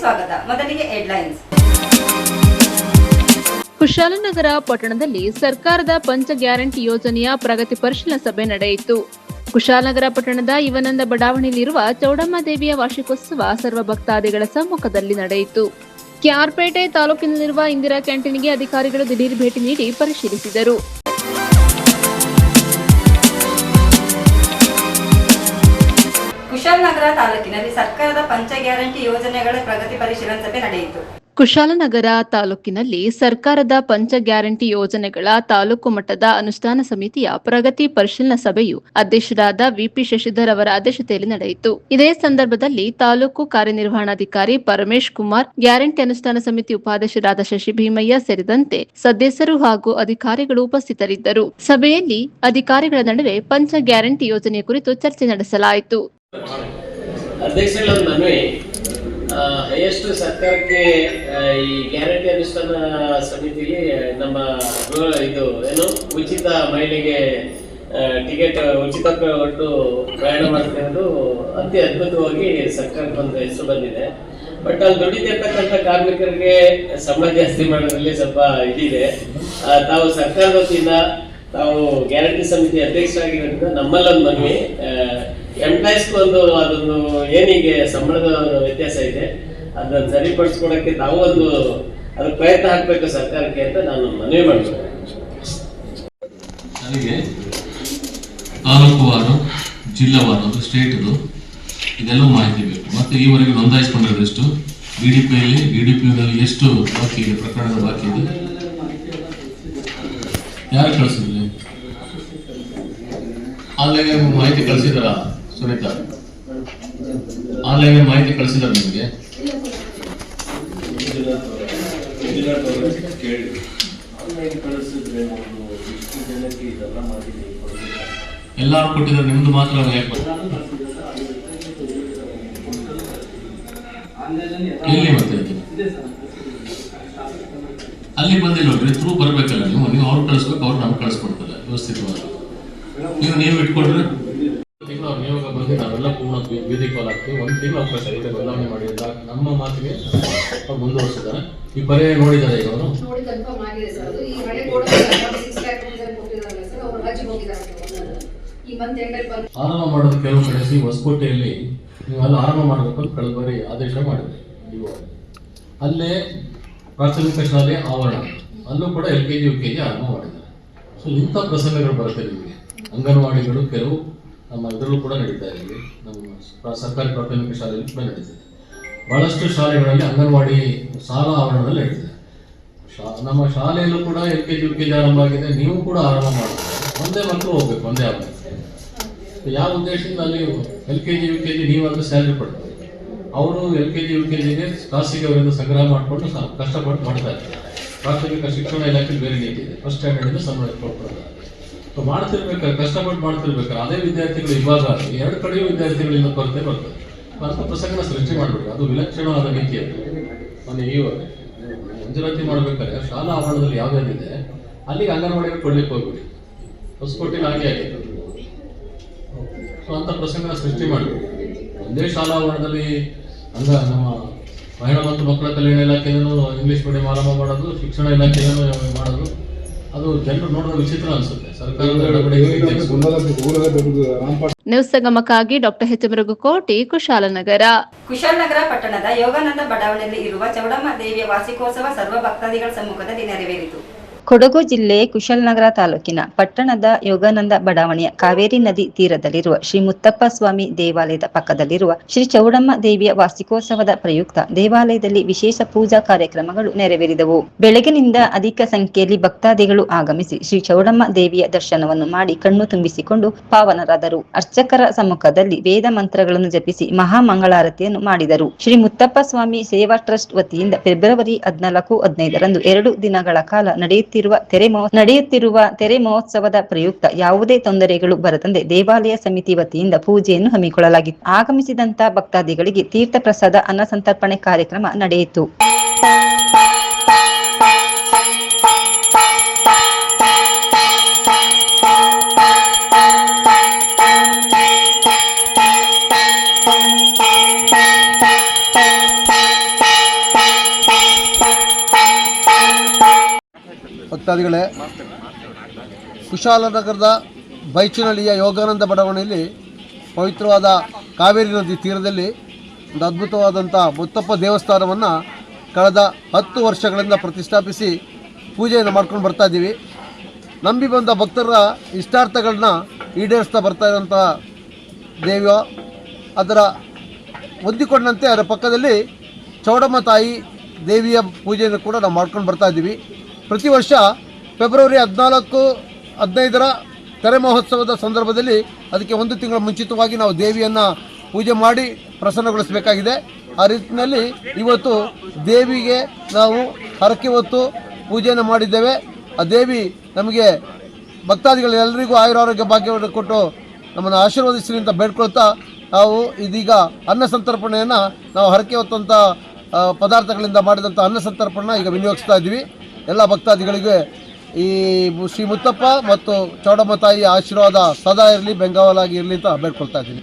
ಸ್ವಾಗತ. ಮೊದಲಿಗೆ ಹೆಡ್ಲೈನ್ಸ್. ಕುಶಾಲನಗರ ಪಟ್ಟಣದಲ್ಲಿ ಸರ್ಕಾರದ ಪಂಚ ಗ್ಯಾರಂಟಿ ಯೋಜನೆಯ ಪ್ರಗತಿ ಪರಿಶೀಲನಾ ಸಭೆ ನಡೆಯಿತು. ಕುಶಾಲನಗರ ಪಟ್ಟಣದ ಯುವನಂದ ಬಡಾವಣೆಯಲ್ಲಿರುವ ಚೌಡಮ್ಮ ದೇವಿಯ ವಾರ್ಷಿಕೋತ್ಸವ ಸರ್ವ ಭಕ್ತಾದಿಗಳ ಸಮ್ಮುಖದಲ್ಲಿ ನಡೆಯಿತು. ಕೆಆರ್ಪೇಟೆ ತಾಲೂಕಿನಲ್ಲಿರುವ ಇಂದಿರಾ ಕ್ಯಾಂಟೀನ್ಗೆ ಅಧಿಕಾರಿಗಳು ದಿಢೀರ್ ಭೇಟಿ ನೀಡಿ ಪರಿಶೀಲಿಸಿದರು. ಕುಶಾಲನಗರ ತಾಲೂಕಿನಲ್ಲಿ ಸರ್ಕಾರದ ಪಂಚ ಗ್ಯಾರಂಟಿ ಯೋಜನೆಗಳ ಪ್ರಗತಿ ಪರಿಶೀಲನಾ ಸಭೆ ನಡೆಯಿತು. ಕುಶಾಲನಗರ ತಾಲೂಕಿನಲ್ಲಿ ಸರ್ಕಾರದ ಪಂಚ ಗ್ಯಾರಂಟಿ ಯೋಜನೆಗಳ ತಾಲೂಕು ಮಟ್ಟದ ಅನುಷ್ಠಾನ ಸಮಿತಿಯ ಪ್ರಗತಿ ಪರಿಶೀಲನಾ ಸಭೆಯು ಅಧ್ಯಕ್ಷರಾದ ವಿಪಿ ಶಶಿಧರ್ ಅವರ ಅಧ್ಯಕ್ಷತೆಯಲ್ಲಿ ನಡೆಯಿತು. ಇದೇ ಸಂದರ್ಭದಲ್ಲಿ ತಾಲೂಕು ಕಾರ್ಯನಿರ್ವಹಣಾಧಿಕಾರಿ ಪರಮೇಶ್ ಕುಮಾರ್, ಗ್ಯಾರಂಟಿ ಅನುಷ್ಠಾನ ಸಮಿತಿ ಉಪಾಧ್ಯಕ್ಷರಾದ ಶಶಿ ಭೀಮಯ್ಯ ಸೇರಿದಂತೆ ಸದಸ್ಯರು ಹಾಗೂ ಅಧಿಕಾರಿಗಳು ಉಪಸ್ಥಿತರಿದ್ದರು. ಸಭೆಯಲ್ಲಿ ಅಧಿಕಾರಿಗಳ ನಡುವೆ ಪಂಚ ಗ್ಯಾರಂಟಿ ಯೋಜನೆಯ ಕುರಿತು ಚರ್ಚೆ ನಡೆಸಲಾಯಿತು. ಹೈಯೆಸ್ಟ್ ಸರ್ಕಾರಕ್ಕೆ ಈ ಗ್ಯಾರಂಟಿ ಅನುಷ್ಠಾನ ಸಮಿತಿಲಿ ನಮ್ಮ ಇದು ಏನು ಉಚಿತ ಮಹಿಳೆಗೆ ಟಿಕೆಟ್ ಉಚಿತ ಕೊಟ್ಟು ಪ್ರಯಾಣ ಮಾಡ್ತಿರೋದು ಅತಿ ಅದ್ಭುತವಾಗಿ ಸರ್ಕಾರಕ್ಕೆ ಒಂದು ಹೆಸರು ಬಂದಿದೆ. ಬಟ್ ಅಲ್ಲಿ ದುಡಿತಿರ್ತಕ್ಕಂಥ ಕಾರ್ಮಿಕರಿಗೆ ಸಂಬಳ ಜಾಸ್ತಿ ಮಾಡೋದ್ರಲ್ಲಿ ಸ್ವಲ್ಪ ಇದಿದೆ. ತಾವು ಸರ್ಕಾರದ ವತಿಯಿಂದ ತಾವು ಗ್ಯಾರಂಟಿ ಸಮಿತಿ ಅಧ್ಯಕ್ಷರಾಗಿರೋದ್ರಿಂದ ನಮ್ಮಲ್ಲೊಂದು ಮನವಿ, ಎಂಪ್ಲಾಯೀಸ್ಗೂ ಅದೊಂದು ಏನಿಗೆ ಸಂಬಳದ ವ್ಯತ್ಯಾಸ ಇದೆ ಅದನ್ನು ಸರಿಪಡಿಸ್ಕೊಡಕ್ಕೆ ತಾವು ಅದು ಪ್ರಯತ್ನ ಹಾಕಬೇಕು ಸರ್ಕಾರಕ್ಕೆ ಅಂತ ನಾನು ಮನವಿ ಮಾಡ್ತೀನಿ. ನನಗೆ ತಾಲೂಕುವಾರು, ಜಿಲ್ಲಾವಾರು, ಸ್ಟೇಟ್ದು ಇದೆಲ್ಲ ಮಾಹಿತಿ ಬೇಕು. ಮತ್ತು ಈವರೆಗೆ ನೋಂದಾಯಿಸಿಕೊಂಡಿರೋದೆಷ್ಟು, ಡಿಡಿಪಿಯಲ್ಲಿ ಎಷ್ಟು ಬಾಕಿ ಇದೆ, ಪ್ರಕರಣದ ಬಾಕಿ ಇದೆ, ಯಾರು ಕಳಿಸಿದ್ರಿ, ಆನ್ಲೈನ್ ಮಾಹಿತಿ ಕಳಿಸಿದಾರ ಸುನೀತಾ? ಆನ್ಲೈನ್ ಮಾಹಿತಿ ಕಳಿಸಿದಾರ ನಿಮಗೆ? ಎಲ್ಲಾರು ಕೊಟ್ಟಿದ್ದಾರೆ, ನಿಮ್ದು ಮಾತ್ರ ಯಾಕೆ? ಎಲ್ಲಿ ಮತ್ತೆ ಅಲ್ಲಿ ಬಂದಿಲ್ಲ ನೋಡ್ರಿ, ಥ್ರೂ ಬರ್ಬೇಕಲ್ಲ ನೀವು ಅವ್ರು ಕಳಿಸ್ಬೇಕು, ಅವ್ರು ನಮ್ಗೆ ಕಳಿಸ್ಕೊಡ್ತಾರೆ ವ್ಯವಸ್ಥಿತವಾಗಿ. ನೀವು ಇಟ್ಕೊಂಡ್ರೆ ತಿಂಗಳು ಅವ್ರು ನಿಯೋಗ ಬಂದು ನಾವೆಲ್ಲ ಪೂರ್ಣ ಬೀದಿ ಕಾಲ್ ಹಾಕ್ತೀವಿ. ಒಂದು ತಿಂಗಳು ಅವಕಾಶ ಇದೆ, ಬದಲಾವಣೆ ಮಾಡಿಲ್ಲ. ನಮ್ಮ ಮಾತಿಗೆ ಮುಂದುವರಿಸಿದ್ದಾರೆ. ಈ ಪರ್ಯಾಯ ನೋಡಿದ್ದಾರೆ ಈಗ ಅವರು ಆರಂಭ ಮಾಡೋದು. ಕೆಲವು ಕಡೆ ಹೊಸಕೋಟೆಯಲ್ಲಿ ನೀವೆಲ್ಲ ಆರಂಭ ಮಾಡಬೇಕು ಅಂತ ಕಳೆದ ಬಾರಿ ಆದೇಶ ಮಾಡಿದ್ರಿ. ಅಲ್ಲೇ ಪ್ರಾಥಮಿಕ ಶಾಲೆ ಆವರಣ, ಅಲ್ಲೂ ಕೂಡ LKG UKG ಆರಂಭ ಮಾಡಿದ್ದಾರೆ. ಸೊ ಇಂಥ ಪ್ರಸಂಗಗಳು ಬರುತ್ತೆ ನಿಮಗೆ. ಅಂಗನವಾಡಿಗಳು ಕೆಲವು ನಮ್ಮ ಇದರಲ್ಲೂ ಕೂಡ ನಡೀತಾ ಇದೆ. ನಮ್ಮ ಸರ್ಕಾರಿ ಪ್ರಾಥಮಿಕ ಶಾಲೆಯಲ್ಲಿ ಕೂಡ ನಡೀತಿದೆ. ಬಹಳಷ್ಟು ಶಾಲೆಗಳಲ್ಲಿ ಅಂಗನವಾಡಿ ಶಾಲಾ ಆವರಣದಲ್ಲಿ ನಡೀತಿದೆ. ನಮ್ಮ ಶಾಲೆಯಲ್ಲೂ ಕೂಡ LKG UKG ಆರಂಭ ಆಗಿದೆ. ನೀವು ಕೂಡ ಆರಂಭ ಮಾಡ್ತಾರೆ. ಒಂದೇ ಮಕ್ಕಳು ಹೋಗ್ಬೇಕು, ಒಂದೇ ಆವರಣ. ಯಾವ ಉದ್ದೇಶದಿಂದ ಅಲ್ಲಿ LKG UKG ನೀವಾದ್ರೂ ಸ್ಯಾಲ್ರಿ ಕೊಡ್ತಾರೆ, ಅವರು LKG UKGಗೆ ಖಾಸಗಿ ಅವರಿಂದ ಸಂಗ್ರಹ ಮಾಡಿಕೊಂಡು ಕಷ್ಟಪಟ್ಟು ಮಾಡ್ತಾ ಇರ್ತಾರೆ. ಪ್ರಾಥಮಿಕ ಶಿಕ್ಷಣ ಇಲಾಖೆ ಬೇರೆ ನೀತಿ ಇದೆ, ಫಸ್ಟ್ ಸ್ಟ್ಯಾಂಡರ್ಡ್ ಸಂಬಳ ಕೊಡ್ತಾರೆ. ಮಾಡ್ತಿರ್ಬೇಕಾದ್ರೆ ಕಷ್ಟಪಟ್ಟು ಮಾಡ್ತಿರ್ಬೇಕಾದ್ರೆ ಅದೇ ವಿದ್ಯಾರ್ಥಿಗಳು ಇವಾಗ ಎರಡು ಕಡೆಯೂ ವಿದ್ಯಾರ್ಥಿಗಳಿಂದ ಕೊರತೆ ಬರ್ತದೆ. ಅಂತ ಪ್ರಸಂಗನ ಸೃಷ್ಟಿ ಮಾಡಬೇಡಿ, ಅದು ವಿಲಕ್ಷಣವಾದ ನೀತಿ. ಅದು ಮೊನ್ನೆ ಇವಾಗ ಮಂಜೂರಾತಿ ಮಾಡ್ಬೇಕಾದ್ರೆ ಶಾಲಾ ಆವರಣದಲ್ಲಿ ಯಾವ್ದಾದಿದೆ ಅಲ್ಲಿಗೆ ಅಂಗನವಾಡಿಗೆ ಕೊಡ್ಲಿಕ್ಕೆ ಹೋಗ್ಬಿಡಿ. ಹೊಸಕೋಟೆಗೆ ಹಾಗೆ ಆಗಿದೆ. ಸೊ ಅಂತ ಪ್ರಸಂಗನ ಸೃಷ್ಟಿ ಮಾಡಬೇಡಿ. ಒಂದೇ ಶಾಲಾ ಆವರಣದಲ್ಲಿ ನಮ್ಮ ಮಹಿಳಾ ಮತ್ತು ಮಕ್ಕಳ ಕಲ್ಯಾಣ ಇಲಾಖೆಯನ್ನು ಇಂಗ್ಲಿಷ್ ಮೀಡಿಯಂ ಆರಂಭ ಮಾಡೋದು, ಶಿಕ್ಷಣ ಇಲಾಖೆಯನ್ನು ಮಾಡೋದು, ಅದು ಜನರು ನೋಡೋದು ವಿಚಿತ್ರ ಅನ್ಸುತ್ತೆ. ನ್ಯೂಸ್ ಸಂಗಮಕ್ಕಾಗಿ ಡಾಕ್ಟರ್ ಎಚ್ ಮೃಗುಕೋಟಿ, ಕುಶಾಲನಗರ. ಕುಶಾಲನಗರ ಪಟ್ಟಣದ ಯೋಗಾನಂದ ಬಡಾವಣೆಯಲ್ಲಿ ಇರುವ ಚೌಡಮ್ಮ ದೇವಿಯ ವಾರ್ಷಿಕೋತ್ಸವ ಸರ್ವ ಭಕ್ತಾದಿಗಳ ಸಮ್ಮುಖದಲ್ಲಿ ನೆರವೇರಿತು. ಕೊಡಗು ಜಿಲ್ಲೆ ಕುಶಾಲನಗರ ತಾಲೂಕಿನ ಪಟ್ಟಣದ ಯೋಗಾನಂದ ಬಡಾವಣೆಯ ಕಾವೇರಿ ನದಿ ತೀರದಲ್ಲಿರುವ ಶ್ರೀ ಮುತ್ತಪ್ಪ ಸ್ವಾಮಿ ದೇವಾಲಯದ ಪಕ್ಕದಲ್ಲಿರುವ ಶ್ರೀ ಚೌಡಮ್ಮ ದೇವಿಯ ವಾರ್ಷಿಕೋತ್ಸವದ ಪ್ರಯುಕ್ತ ದೇವಾಲಯದಲ್ಲಿ ವಿಶೇಷ ಪೂಜಾ ಕಾರ್ಯಕ್ರಮಗಳು ನೆರವೇರಿದವು. ಬೆಳಗಿನಿಂದ ಅಧಿಕ ಸಂಖ್ಯೆಯಲ್ಲಿ ಭಕ್ತಾದಿಗಳು ಆಗಮಿಸಿ ಶ್ರೀ ಚೌಡಮ್ಮ ದೇವಿಯ ದರ್ಶನವನ್ನು ಮಾಡಿ ಕಣ್ಣು ತುಂಬಿಸಿಕೊಂಡು ಪಾವನರಾದರು. ಅರ್ಚಕರ ಸಮ್ಮುಖದಲ್ಲಿ ವೇದ ಮಂತ್ರಗಳನ್ನು ಜಪಿಸಿ ಮಹಾಮಂಗಳಾರತಿಯನ್ನು ಮಾಡಿದರು. ಶ್ರೀ ಮುತ್ತಪ್ಪ ಸ್ವಾಮಿ ಸೇವಾ ಟ್ರಸ್ಟ್ ವತಿಯಿಂದ ಫೆಬ್ರವರಿ 14-15 2 ದಿನಗಳ ಕಾಲ ನಡೆಯುತ್ತಿರುವ ತೆರೆ ಮಹೋತ್ಸವದ ಪ್ರಯುಕ್ತ ಯಾವುದೇ ತೊಂದರೆಗಳು ಬರದಂತೆ ದೇವಾಲಯ ಸಮಿತಿ ವತಿಯಿಂದ ಪೂಜೆಯನ್ನು ಹಮ್ಮಿಕೊಳ್ಳಲಾಗಿತ್ತು. ಆಗಮಿಸಿದಂತ ಭಕ್ತಾದಿಗಳಿಗೆ ತೀರ್ಥ ಪ್ರಸಾದ ಅನ್ನ ಸಂತರ್ಪಣೆ ಕಾರ್ಯಕ್ರಮ ನಡೆಯಿತು. ಭಕ್ತಾದಿಗಳೇ, ಕುಶಾಲನಗರದ ಬೈಚನಹಳ್ಳಿಯ ಯೋಗಾನಂದ ಬಡಾವಣೆಯಲ್ಲಿ ಪವಿತ್ರವಾದ ಕಾವೇರಿ ನದಿ ತೀರದಲ್ಲಿ ಒಂದು ಅದ್ಭುತವಾದಂಥ ಮುತ್ತಪ್ಪ ದೇವಸ್ಥಾನವನ್ನು ಕಳೆದ 10 ವರ್ಷಗಳಿಂದ ಪ್ರತಿಷ್ಠಾಪಿಸಿ ಪೂಜೆಯನ್ನು ಮಾಡ್ಕೊಂಡು ಬರ್ತಾ ಇದ್ದೀವಿ. ನಂಬಿ ಬಂದ ಭಕ್ತರ ಇಷ್ಟಾರ್ಥಗಳನ್ನ ಈಡೇರಿಸ್ತಾ ಬರ್ತಾ ಇರೋಂಥ ದೇವಿಯ ಅದರ ಹೊಂದಿಕೊಂಡಂತೆ ಅದರ ಪಕ್ಕದಲ್ಲಿ ಚೌಡಮ್ಮ ತಾಯಿ ದೇವಿಯ ಪೂಜೆಯನ್ನು ಕೂಡ ನಾವು ಮಾಡ್ಕೊಂಡು ಬರ್ತಾ ಇದ್ದೀವಿ. ಪ್ರತಿ ವರ್ಷ ಫೆಬ್ರವರಿ 14-15 ತೆರೆ ಮಹೋತ್ಸವದ ಸಂದರ್ಭದಲ್ಲಿ ಅದಕ್ಕೆ 1 ತಿಂಗಳ ಮುಂಚಿತವಾಗಿ ನಾವು ದೇವಿಯನ್ನು ಪೂಜೆ ಮಾಡಿ ಪ್ರಸನ್ನಗೊಳಿಸಬೇಕಾಗಿದೆ. ಆ ರೀತಿಯಲ್ಲಿ ಇವತ್ತು ದೇವಿಗೆ ನಾವು ಹರಕೆ ಹೊತ್ತು ಪೂಜೆಯನ್ನು ಮಾಡಿದ್ದೇವೆ. ಆ ದೇವಿ ನಮಗೆ ಭಕ್ತಾದಿಗಳೆಲ್ಲರಿಗೂ ಆಯುರಾರೋಗ್ಯ ಭಾಗ್ಯವನ್ನು ಕೊಟ್ಟು ನಮ್ಮನ್ನು ಆಶೀರ್ವದಿಸಲಿ ಅಂತ ಬೇಡ್ಕೊಳ್ತಾ ನಾವು ಇದೀಗ ಅನ್ನ ಸಂತರ್ಪಣೆಯನ್ನು ನಾವು ಹರಕೆ ಹೊತ್ತಂಥ ಪದಾರ್ಥಗಳಿಂದ ಮಾಡಿದಂಥ ಅನ್ನ ಸಂತರ್ಪಣೆಯನ್ನು ಈಗ ವಿನಿಯೋಗಿಸ್ತಾ ಇದ್ದೀವಿ. ಎಲ್ಲ ಭಕ್ತಾದಿಗಳಿಗೆ ಈ ಶ್ರೀ ಮುತ್ತಪ್ಪ ಮತ್ತು ಚೌಡಮ್ಮ ತಾಯಿಯ ಆಶೀರ್ವಾದ ಸದಾ ಇರಲಿ, ಬೆಂಗಾವಲಾಗಿ ಇರಲಿ ಅಂತ ಬೇಡ್ಕೊಳ್ತಾ ಇದ್ದೀನಿ.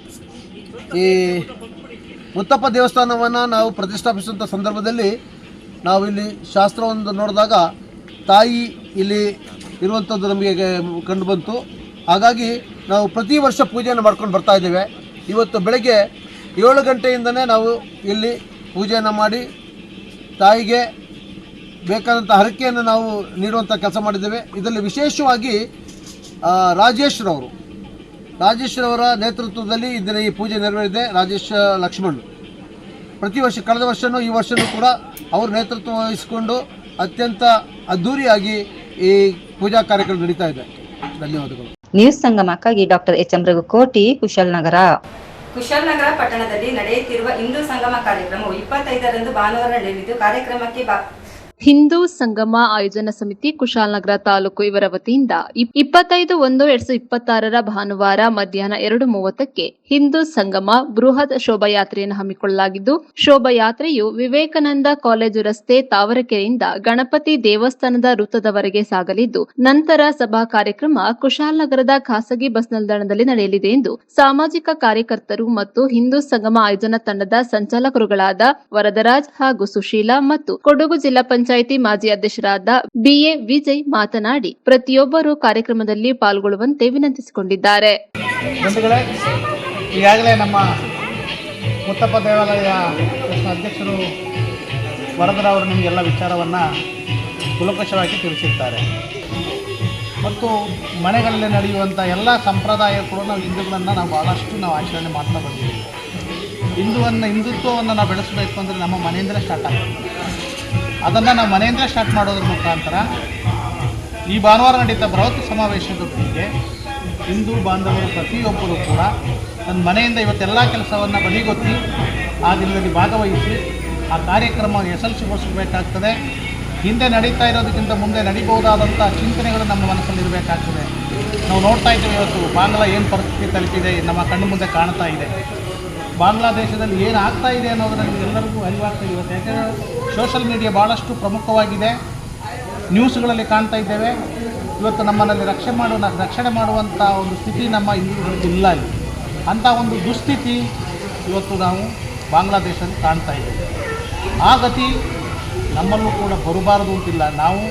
ಈ ಮುತ್ತಪ್ಪ ದೇವಸ್ಥಾನವನ್ನು ನಾವು ಪ್ರತಿಷ್ಠಾಪಿಸುವಂಥ ಸಂದರ್ಭದಲ್ಲಿ ನಾವು ಇಲ್ಲಿ ಶಾಸ್ತ್ರವನ್ನು ನೋಡಿದಾಗ ತಾಯಿ ಇಲ್ಲಿ ಇರುವಂಥದ್ದು ನಮಗೆ ಕಂಡು ಬಂತು. ಹಾಗಾಗಿ ನಾವು ಪ್ರತಿ ವರ್ಷ ಪೂಜೆಯನ್ನು ಮಾಡ್ಕೊಂಡು ಬರ್ತಾ ಇದ್ದೇವೆ. ಇವತ್ತು ಬೆಳಗ್ಗೆ 7 ಗಂಟೆಯಿಂದನೇ ನಾವು ಇಲ್ಲಿ ಪೂಜೆಯನ್ನು ಮಾಡಿ ತಾಯಿಗೆ ಬೇಕಾದಂಥ ಹರಕೆಯನ್ನು ನಾವು ನೀಡುವಂಥ ಕೆಲಸ ಮಾಡಿದ್ದೇವೆ. ಇದರಲ್ಲಿ ವಿಶೇಷವಾಗಿ ರಾಜೇಶ್ರವರ ನೇತೃತ್ವದಲ್ಲಿ ಇದರ ಈ ಪೂಜೆ ನೆರವೇರಿದೆ. ರಾಜೇಶ್ ಲಕ್ಷ್ಮಣ್ ಪ್ರತಿ ವರ್ಷ, ಕಳೆದ ವರ್ಷವೂ ಈ ವರ್ಷವೂ ಕೂಡ ಅವರು ನೇತೃತ್ವ ವಹಿಸಿಕೊಂಡು ಅತ್ಯಂತ ಅದ್ಧೂರಿಯಾಗಿ ಈ ಪೂಜಾ ಕಾರ್ಯಕ್ರಮ ನಡೀತಾ ಇದೆ. ಧನ್ಯವಾದಗಳು. ನ್ಯೂಸ್ ಸಂಗಮಕ್ಕಾಗಿ ಡಾಕ್ಟರ್ ಎಚ್.ಎಂ. ರಘುಕೋಟಿ, ಕುಶಾಲನಗರ. ಕುಶಾಲನಗರ ಪಟ್ಟಣದಲ್ಲಿ ನಡೆಯುತ್ತಿರುವ ಹಿಂದೂ ಸಂಗಮ ಕಾರ್ಯಕ್ರಮವು 25ರಂದು ಭಾನುವಾರ ನಡೆಯಲಿದ್ದು, ಕಾರ್ಯಕ್ರಮಕ್ಕೆ ಹಿಂದೂ ಸಂಗಮ ಆಯೋಜನಾ ಸಮಿತಿ ಕುಶಾಲನಗರ ತಾಲೂಕು ಇವರ ವತಿಯಿಂದ 25/1/2026 ಭಾನುವಾರ ಮಧ್ಯಾಹ್ನ 2:30ಕ್ಕೆ ಹಿಂದೂ ಸಂಗಮ ಬೃಹತ್ ಶೋಭಾಯಾತ್ರೆಯನ್ನು ಹಮ್ಮಿಕೊಳ್ಳಲಾಗಿದ್ದು, ಶೋಭಾಯಾತ್ರೆಯು ವಿವೇಕಾನಂದ ಕಾಲೇಜು ರಸ್ತೆ ತಾವರೆಕೆರೆಯಿಂದ ಗಣಪತಿ ದೇವಸ್ಥಾನದ ವೃತ್ತದವರೆಗೆ ಸಾಗಲಿದ್ದು, ನಂತರ ಸಭಾ ಕಾರ್ಯಕ್ರಮ ಕುಶಾಲನಗರದ ಖಾಸಗಿ ಬಸ್ ನಿಲ್ದಾಣದಲ್ಲಿ ನಡೆಯಲಿದೆ ಎಂದು ಸಾಮಾಜಿಕ ಕಾರ್ಯಕರ್ತರು ಮತ್ತು ಹಿಂದೂ ಸಂಗಮ ಆಯೋಜನಾ ತಂಡದ ಸಂಚಾಲಕರುಗಳಾದ ವರದರಾಜ್ ಹಾಗೂ ಸುಶೀಲಾ ಮತ್ತು ಕೊಡಗು ಜಿಲ್ಲಾ ಪಂಚಾಯಿತಿ ಮಾಜಿ ಅಧ್ಯಕ್ಷರಾದ ಬಿಎ ವಿಜಯ್ ಮಾತನಾಡಿ ಪ್ರತಿಯೊಬ್ಬರು ಕಾರ್ಯಕ್ರಮದಲ್ಲಿ ಪಾಲ್ಗೊಳ್ಳುವಂತೆ ವಿನಂತಿಸಿಕೊಂಡಿದ್ದಾರೆ. ಈಗಾಗಲೇ ನಮ್ಮ ಮುತ್ತಪ್ಪ ದೇವಾಲಯ ಅಧ್ಯಕ್ಷರು ವರದರವರು ನಿಮಗೆಲ್ಲ ವಿಚಾರವನ್ನು ಕುಲಕಷವಾಗಿ ತಿಳಿಸಿರ್ತಾರೆ. ಮತ್ತು ಮನೆಗಳಲ್ಲಿ ನಡೆಯುವಂಥ ಎಲ್ಲ ಸಂಪ್ರದಾಯ ಕೂಡ ನಾವು ಹಿಂದೂಗಳನ್ನು ನಾವು ಭಾಳಷ್ಟು ಆಚರಣೆ ಮಾಡ್ತಾ ಬಂದಿದ್ದೀವಿ. ಹಿಂದುತ್ವವನ್ನು ನಾವು ಬೆಳೆಸಬೇಕು ಅಂದರೆ ನಮ್ಮ ಮನೆಯಿಂದಲೇ ಸ್ಟಾರ್ಟ್ ಆಗ್ತದೆ. ಅದನ್ನು ನಾವು ಮನೆಯಿಂದ ಸ್ಟಾರ್ಟ್ ಮಾಡೋದ್ರ ಮುಖಾಂತರ ಈ ಭಾನುವಾರ ನಡೀತಾ ಬೃಹತ್ ಸಮಾವೇಶದೊಂದಿಗೆ ಹಿಂದೂ ಬಾಂಧವರು ಪ್ರತಿಯೊಬ್ಬರು ಕೂಡ ತನ್ನ ಮನೆಯಿಂದ ಇವತ್ತೆಲ್ಲ ಕೆಲಸವನ್ನು ಬದಿಗೊತ್ತಿ ಆ ದಿನದಲ್ಲಿ ಭಾಗವಹಿಸಿ ಆ ಕಾರ್ಯಕ್ರಮ ಯಶಸ್ವಿಗೊಳಿಸಬೇಕಾಗ್ತದೆ. ಹಿಂದೆ ನಡೀತಾ ಇರೋದಕ್ಕಿಂತ ಮುಂದೆ ನಡೀಬಹುದಾದಂಥ ಚಿಂತನೆಗಳು ನಮ್ಮ ಮನಸ್ಸಲ್ಲಿರಬೇಕಾಗ್ತದೆ. ನಾವು ನೋಡ್ತಾ ಇದ್ದೀವಿ ಇವತ್ತು ಬಾಂಗ್ಲಾ ಏನು ಪರಿಸ್ಥಿತಿ ತಲುಪಿದೆ, ನಮ್ಮ ಕಣ್ಣು ಮುಂದೆ ಕಾಣ್ತಾ ಇದೆ. ಬಾಂಗ್ಲಾದೇಶದಲ್ಲಿ ಏನು ಆಗ್ತಾ ಇದೆ ಅನ್ನೋದನ್ನು ನಿಮಗೆಲ್ಲರಿಗೂ ಅರಿವಾಗ್ತಾ ಇದೆ. ಇವತ್ತು ಯಾಕೆಂದರೆ ಸೋಷಲ್ ಮೀಡಿಯಾ ಭಾಳಷ್ಟು ಪ್ರಮುಖವಾಗಿದೆ. ನ್ಯೂಸ್ಗಳಲ್ಲಿ ಕಾಣ್ತಾ ಇದ್ದೇವೆ. ಇವತ್ತು ನಮ್ಮಲ್ಲಿ ರಕ್ಷಣೆ ಮಾಡುವಂಥ ಒಂದು ಸ್ಥಿತಿ ನಮ್ಮ ಹಿಂದೂಗಳಿಗೆ ಇಲ್ಲ. ಅಂಥ ಒಂದು ದುಸ್ಥಿತಿ ಇವತ್ತು ನಾವು ಬಾಂಗ್ಲಾದೇಶದಲ್ಲಿ ಕಾಣ್ತಾ ಇದ್ದೇವೆ. ಆ ಗತಿ ನಮ್ಮಲ್ಲೂ ಕೂಡ ಬರಬಾರದು ಅಂತಿಲ್ಲ. ನಾವು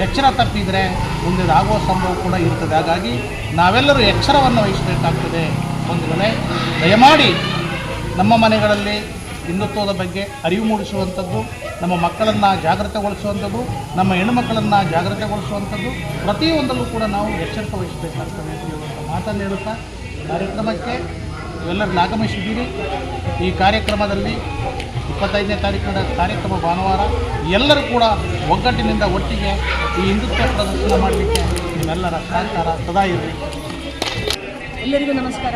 ಎಚ್ಚರ ತಪ್ಪಿದರೆ ಮುಂದೆ ಆಗುವ ಸಂಭವ ಕೂಡ ಇರ್ತದೆ. ಹಾಗಾಗಿ ನಾವೆಲ್ಲರೂ ಎಚ್ಚರವನ್ನು ವಹಿಸಬೇಕಾಗ್ತದೆ. ಒಂದು ವೇಳೆ ದಯಮಾಡಿ ನಮ್ಮ ಮನೆಗಳಲ್ಲಿ ಹಿಂದುತ್ವದ ಬಗ್ಗೆ ಅರಿವು ಮೂಡಿಸುವಂಥದ್ದು, ನಮ್ಮ ಮಕ್ಕಳನ್ನು ಜಾಗೃತಗೊಳಿಸುವಂಥದ್ದು, ನಮ್ಮ ಹೆಣ್ಣುಮಕ್ಕಳನ್ನು ಜಾಗೃತಗೊಳಿಸುವಂಥದ್ದು, ಪ್ರತಿಯೊಂದಲ್ಲೂ ಕೂಡ ನಾವು ಎಚ್ಚರಿಕೆ ವಹಿಸಬೇಕಾಗ್ತದೆ ಅಂತ ಮಾತನ್ನು ಹೇಳುತ್ತಾ ಕಾರ್ಯಕ್ರಮಕ್ಕೆ ಇವೆಲ್ಲರೂ ಆಗಮಿಸಿದ್ದೀರಿ. ಈ ಕಾರ್ಯಕ್ರಮದಲ್ಲಿ 25ನೇ ತಾರೀಕಿನ ಕಾರ್ಯಕ್ರಮ ಭಾನುವಾರ ಎಲ್ಲರೂ ಕೂಡ ಒಗ್ಗಟ್ಟಿನಿಂದ ಒಟ್ಟಿಗೆ ಈ ಹಿಂದುತ್ವ ಪ್ರದರ್ಶನ ಮಾಡಲಿಕ್ಕೆ ನಿಮ್ಮೆಲ್ಲರ ಸಹಕಾರ ಸದಾ ಇರಲಿ. ಎಲ್ಲರಿಗೂ ನಮಸ್ಕಾರ.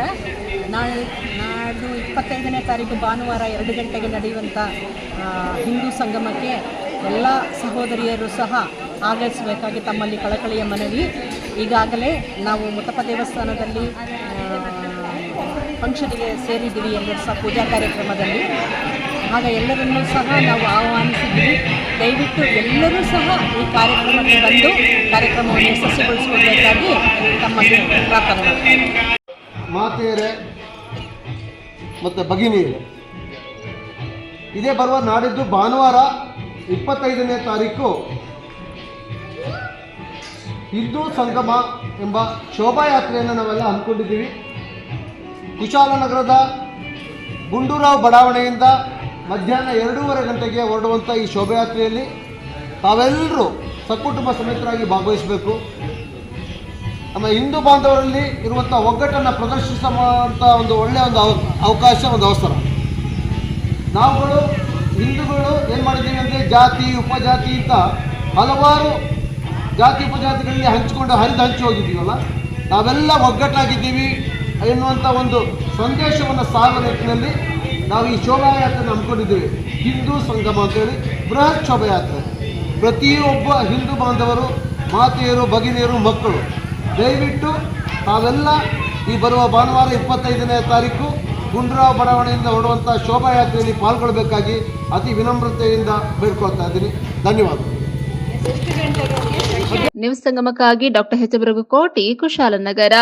ನಾಡ್ದು 25ನೇ ತಾರೀಕು ಭಾನುವಾರ 2 ಗಂಟೆಗೆ ನಡೆಯುವಂಥ ಹಿಂದೂ ಸಂಗಮಕ್ಕೆ ಎಲ್ಲ ಸಹೋದರಿಯರು ಸಹ ಆಗಮಿಸಬೇಕಾಗಿ ತಮ್ಮಲ್ಲಿ ಕಳಕಳಿಯ ಮನವಿ. ಈಗಾಗಲೇ ನಾವು ಮುತ್ತಪ್ಪ ದೇವಸ್ಥಾನದಲ್ಲಿ ಫಂಕ್ಷನ್ಗೆ ಸೇರಿದ್ದೀವಿ, ಎಲ್ಲರೂ ಸಹ ಪೂಜಾ ಕಾರ್ಯಕ್ರಮದಲ್ಲಿ. ಆಗ ಎಲ್ಲರನ್ನೂ ಸಹ ನಾವು ಆಹ್ವಾನಿಸಿದ್ದೀವಿ. ದಯವಿಟ್ಟು ಎಲ್ಲರೂ ಸಹ ಈ ಕಾರ್ಯಕ್ರಮಕ್ಕೆ ಬಂದು ಕಾರ್ಯಕ್ರಮವನ್ನು ಯಶಸ್ವಿಗೊಳಿಸಿಕೊಳ್ಳಬೇಕಾಗಿ ತಮ್ಮಲ್ಲಿ ಪ್ರಾರ್ಥನೆ ಮಾಡ್ತೀನಿ. ಮಾತೆಯರೇ ಮತ್ತು ಭಗಿನಿಯರೇ, ಇದೇ ಬರುವ ನಾಡಿದ್ದು ಭಾನುವಾರ 25ನೇ ತಾರೀಕು ಹಿಂದೂ ಸಂಗಮ ಎಂಬ ಶೋಭಾಯಾತ್ರೆಯನ್ನು ನಾವೆಲ್ಲ ಹಮ್ಮಿಕೊಂಡಿದ್ದೀವಿ. ಕುಶಾಲನಗರದ ಗುಂಡೂರಾವ್ ಬಡಾವಣೆಯಿಂದ ಮಧ್ಯಾಹ್ನ 2:30 ಗಂಟೆಗೆ ಹೊರಡುವಂಥ ಈ ಶೋಭಾಯಾತ್ರೆಯಲ್ಲಿ ತಾವೆಲ್ಲರೂ ಸಕುಟುಂಬ ಸಮೇತರಾಗಿ ಭಾಗವಹಿಸಬೇಕು. ನಮ್ಮ ಹಿಂದೂ ಬಾಂಧವರಲ್ಲಿ ಇರುವಂಥ ಒಗ್ಗಟ್ಟನ್ನು ಪ್ರದರ್ಶಿಸುವಂಥ ಒಂದು ಒಳ್ಳೆಯ ಒಂದು ಅವಕಾಶ, ಒಂದು ಅವಸರ. ನಾವುಗಳು ಹಿಂದೂಗಳು ಏನು ಮಾಡಿದ್ದೀವಿ ಅಂದರೆ ಜಾತಿ ಉಪಜಾತಿ ಅಂತ ಹಲವಾರು ಜಾತಿ ಉಪಜಾತಿಗಳಲ್ಲಿ ಹಂಚಿ ಹೋಗಿದ್ದೀವಲ್ಲ, ನಾವೆಲ್ಲ ಒಗ್ಗಟ್ಟಾಗಿದ್ದೀವಿ ಎನ್ನುವಂಥ ಒಂದು ಸಂದೇಶವನ್ನು ಸಾರುವ ನಿಟ್ಟಿನಲ್ಲಿ ನಾವು ಈ ಶೋಭಾಯಾತ್ರೆಯನ್ನು ಹಮ್ಮಿಕೊಂಡಿದ್ದೀವಿ. ಹಿಂದೂ ಸಂಗಮ ಅಂತೇಳಿ ಬೃಹತ್ ಶೋಭಾಯಾತ್ರೆ. ಪ್ರತಿಯೊಬ್ಬ ಹಿಂದೂ ಬಾಂಧವರು, ಮಾತೆಯರು, ಭಗಿನಿಯರು, ಮಕ್ಕಳು ದಯವಿಟ್ಟು ತಾವೆಲ್ಲ ಈ ಬರುವ ಭಾನುವಾರ 25ನೇ ತಾರೀಕು ಗುಂಡೂರಾವ್ ಬಡಾವಣೆಯಿಂದ ಹೊರಡುವಂಥ ಶೋಭಾಯಾತ್ರೆಯಲ್ಲಿ ಪಾಲ್ಗೊಳ್ಳಬೇಕಾಗಿ ಅತಿ ವಿನಮ್ರತೆಯಿಂದ ಬೇಡ್ಕೊಳ್ತಾ ಇದ್ದೀನಿ. ಧನ್ಯವಾದಗಳು. ನ್ಯೂಸ್ ಸಂಗಮಕ್ಕಾಗಿ ಡಾಕ್ಟರ್ ಎಚ್ ಬರಗುಕೋಟಿ, ಕುಶಾಲನಗರ.